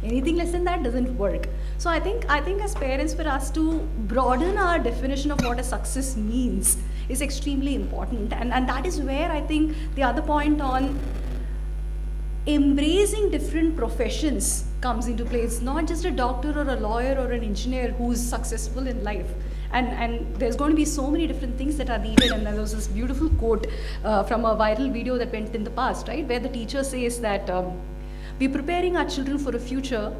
Anything less than that doesn't work. So I think as parents, for us to broaden our definition of what a success means is extremely important. And that is where I think the other point on embracing different professions comes into play. It's not just a doctor or a lawyer or an engineer who's successful in life. And there's going to be so many different things that are needed. And there was this beautiful quote from a viral video that went in the past, right? Where the teacher says that we're preparing our children for a future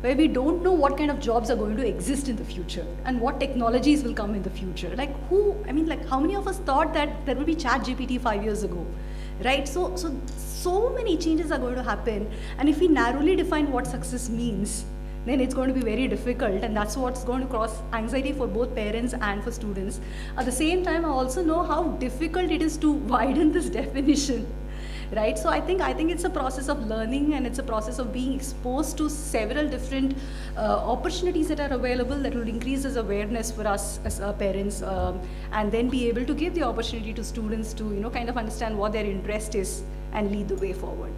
where we don't know what kind of jobs are going to exist in the future and what technologies will come in the future. Like how many of us thought that there will be ChatGPT 5 years ago, right? So many changes are going to happen. And if we narrowly define what success means, then it's going to be very difficult, and that's what's going to cause anxiety for both parents and for students. At the same time, I also know how difficult it is to widen this definition, right? So I think it's a process of learning, and it's a process of being exposed to several different opportunities that are available that will increase this awareness for us as parents, and then be able to give the opportunity to students to kind of understand what their interest is and lead the way forward.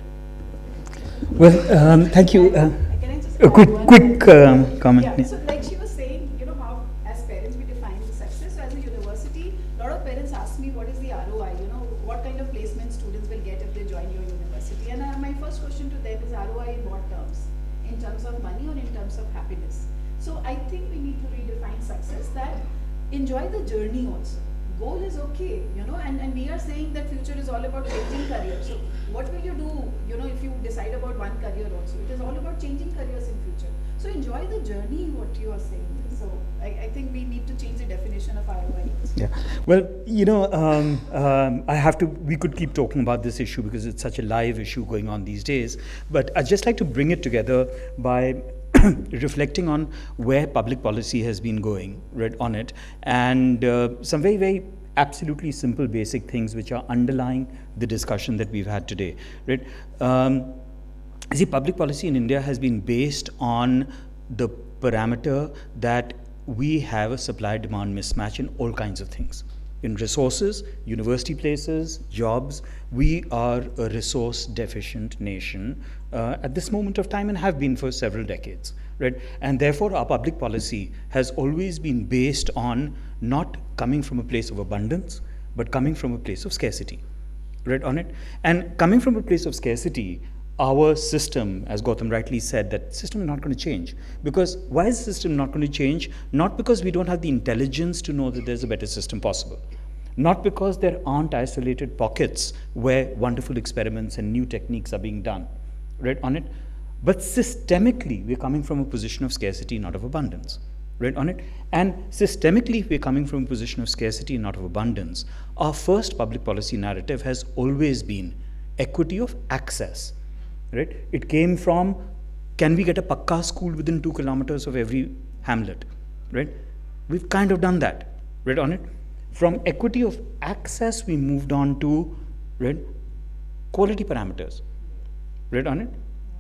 Well, thank you. Can I just A add quick one comment. Yeah, so like she was saying, how as parents we define success. So as a university, a lot of parents ask me what is the ROI, what kind of placement students will get if they join your university. And my first question to them is ROI in what terms? In terms of money or in terms of happiness? So I think we need to redefine success, that enjoy the journey also. Goal is okay, and we are saying that future is all about changing careers. So what will you do, if you decide about one career also? It is all about changing careers in future. So enjoy the journey, what you are saying. So I think we need to change the definition of ROI. Yeah. Well, we could keep talking about this issue because it's such a live issue going on these days. But I'd just like to bring it together by reflecting on where public policy has been going, right, on it, and some very, very absolutely simple basic things which are underlying the discussion that we've had today, right? See, public policy in India has been based on the parameter that we have a supply-demand mismatch in all kinds of things. In resources, university places, jobs, we are a resource-deficient nation at this moment of time and have been for several decades, right? And therefore, our public policy has always been based on not coming from a place of abundance, but coming from a place of scarcity, right, on it? And coming from a place of scarcity, our system, as Gautam rightly said, that system is not going to change. Because why is the system not going to change? Not because we don't have the intelligence to know that there's a better system possible. Not because there aren't isolated pockets where wonderful experiments and new techniques are being done, right, on it? But systemically, we're coming from a position of scarcity, not of abundance, right, on it? And systemically, we're coming from a position of scarcity, not of abundance. Our first public policy narrative has always been equity of access, right? It came from, can we get a pakka school within 2 kilometers of every hamlet, right? We've kind of done that, right, on it? From equity of access, we moved on to, right, quality parameters, right, on it?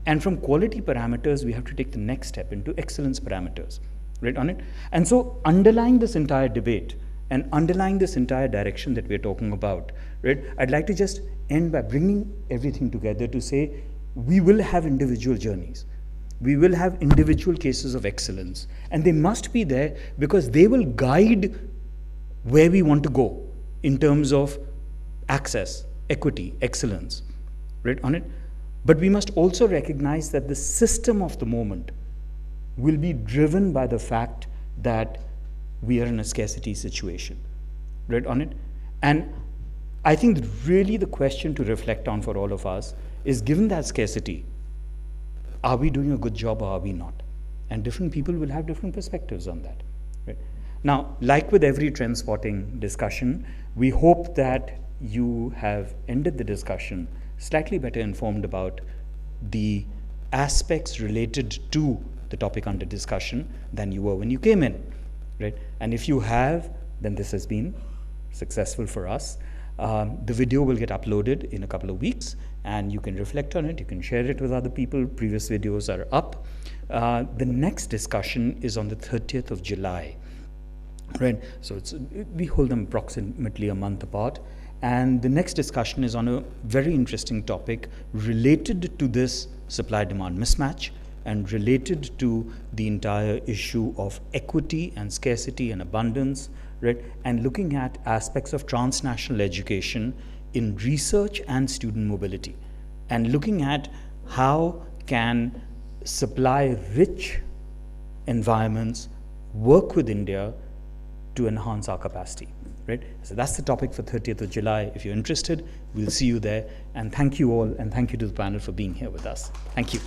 And from quality parameters, we have to take the next step into excellence parameters, right, on it? And so underlying this entire debate and underlying this entire direction that we're talking about, right, I'd like to just end by bringing everything together to say, we will have individual journeys. We will have individual cases of excellence, and they must be there because they will guide where we want to go in terms of access, equity, excellence, right, on it? But we must also recognize that the system of the moment will be driven by the fact that we are in a scarcity situation, right, on it? And I think really the question to reflect on for all of us is, given that scarcity, are we doing a good job or are we not? And different people will have different perspectives on that, right? Now, like with every Trendspotting discussion, we hope that you have ended the discussion slightly better informed about the aspects related to the topic under discussion than you were when you came in, right? And if you have, then this has been successful for us. The video will get uploaded in a couple of weeks, and you can reflect on it, you can share it with other people. Previous videos are up. The next discussion is on the 30th of July, right? So we hold them approximately a month apart, And the next discussion is on a very interesting topic related to this supply-demand mismatch and related to the entire issue of equity and scarcity and abundance, right? And looking at aspects of transnational education in research and student mobility, and looking at how can supply-rich environments work with India to enhance our capacity, right? So that's the topic for 30th of July. If you're interested, we'll see you there. And thank you all, and thank you to the panel for being here with us. Thank you.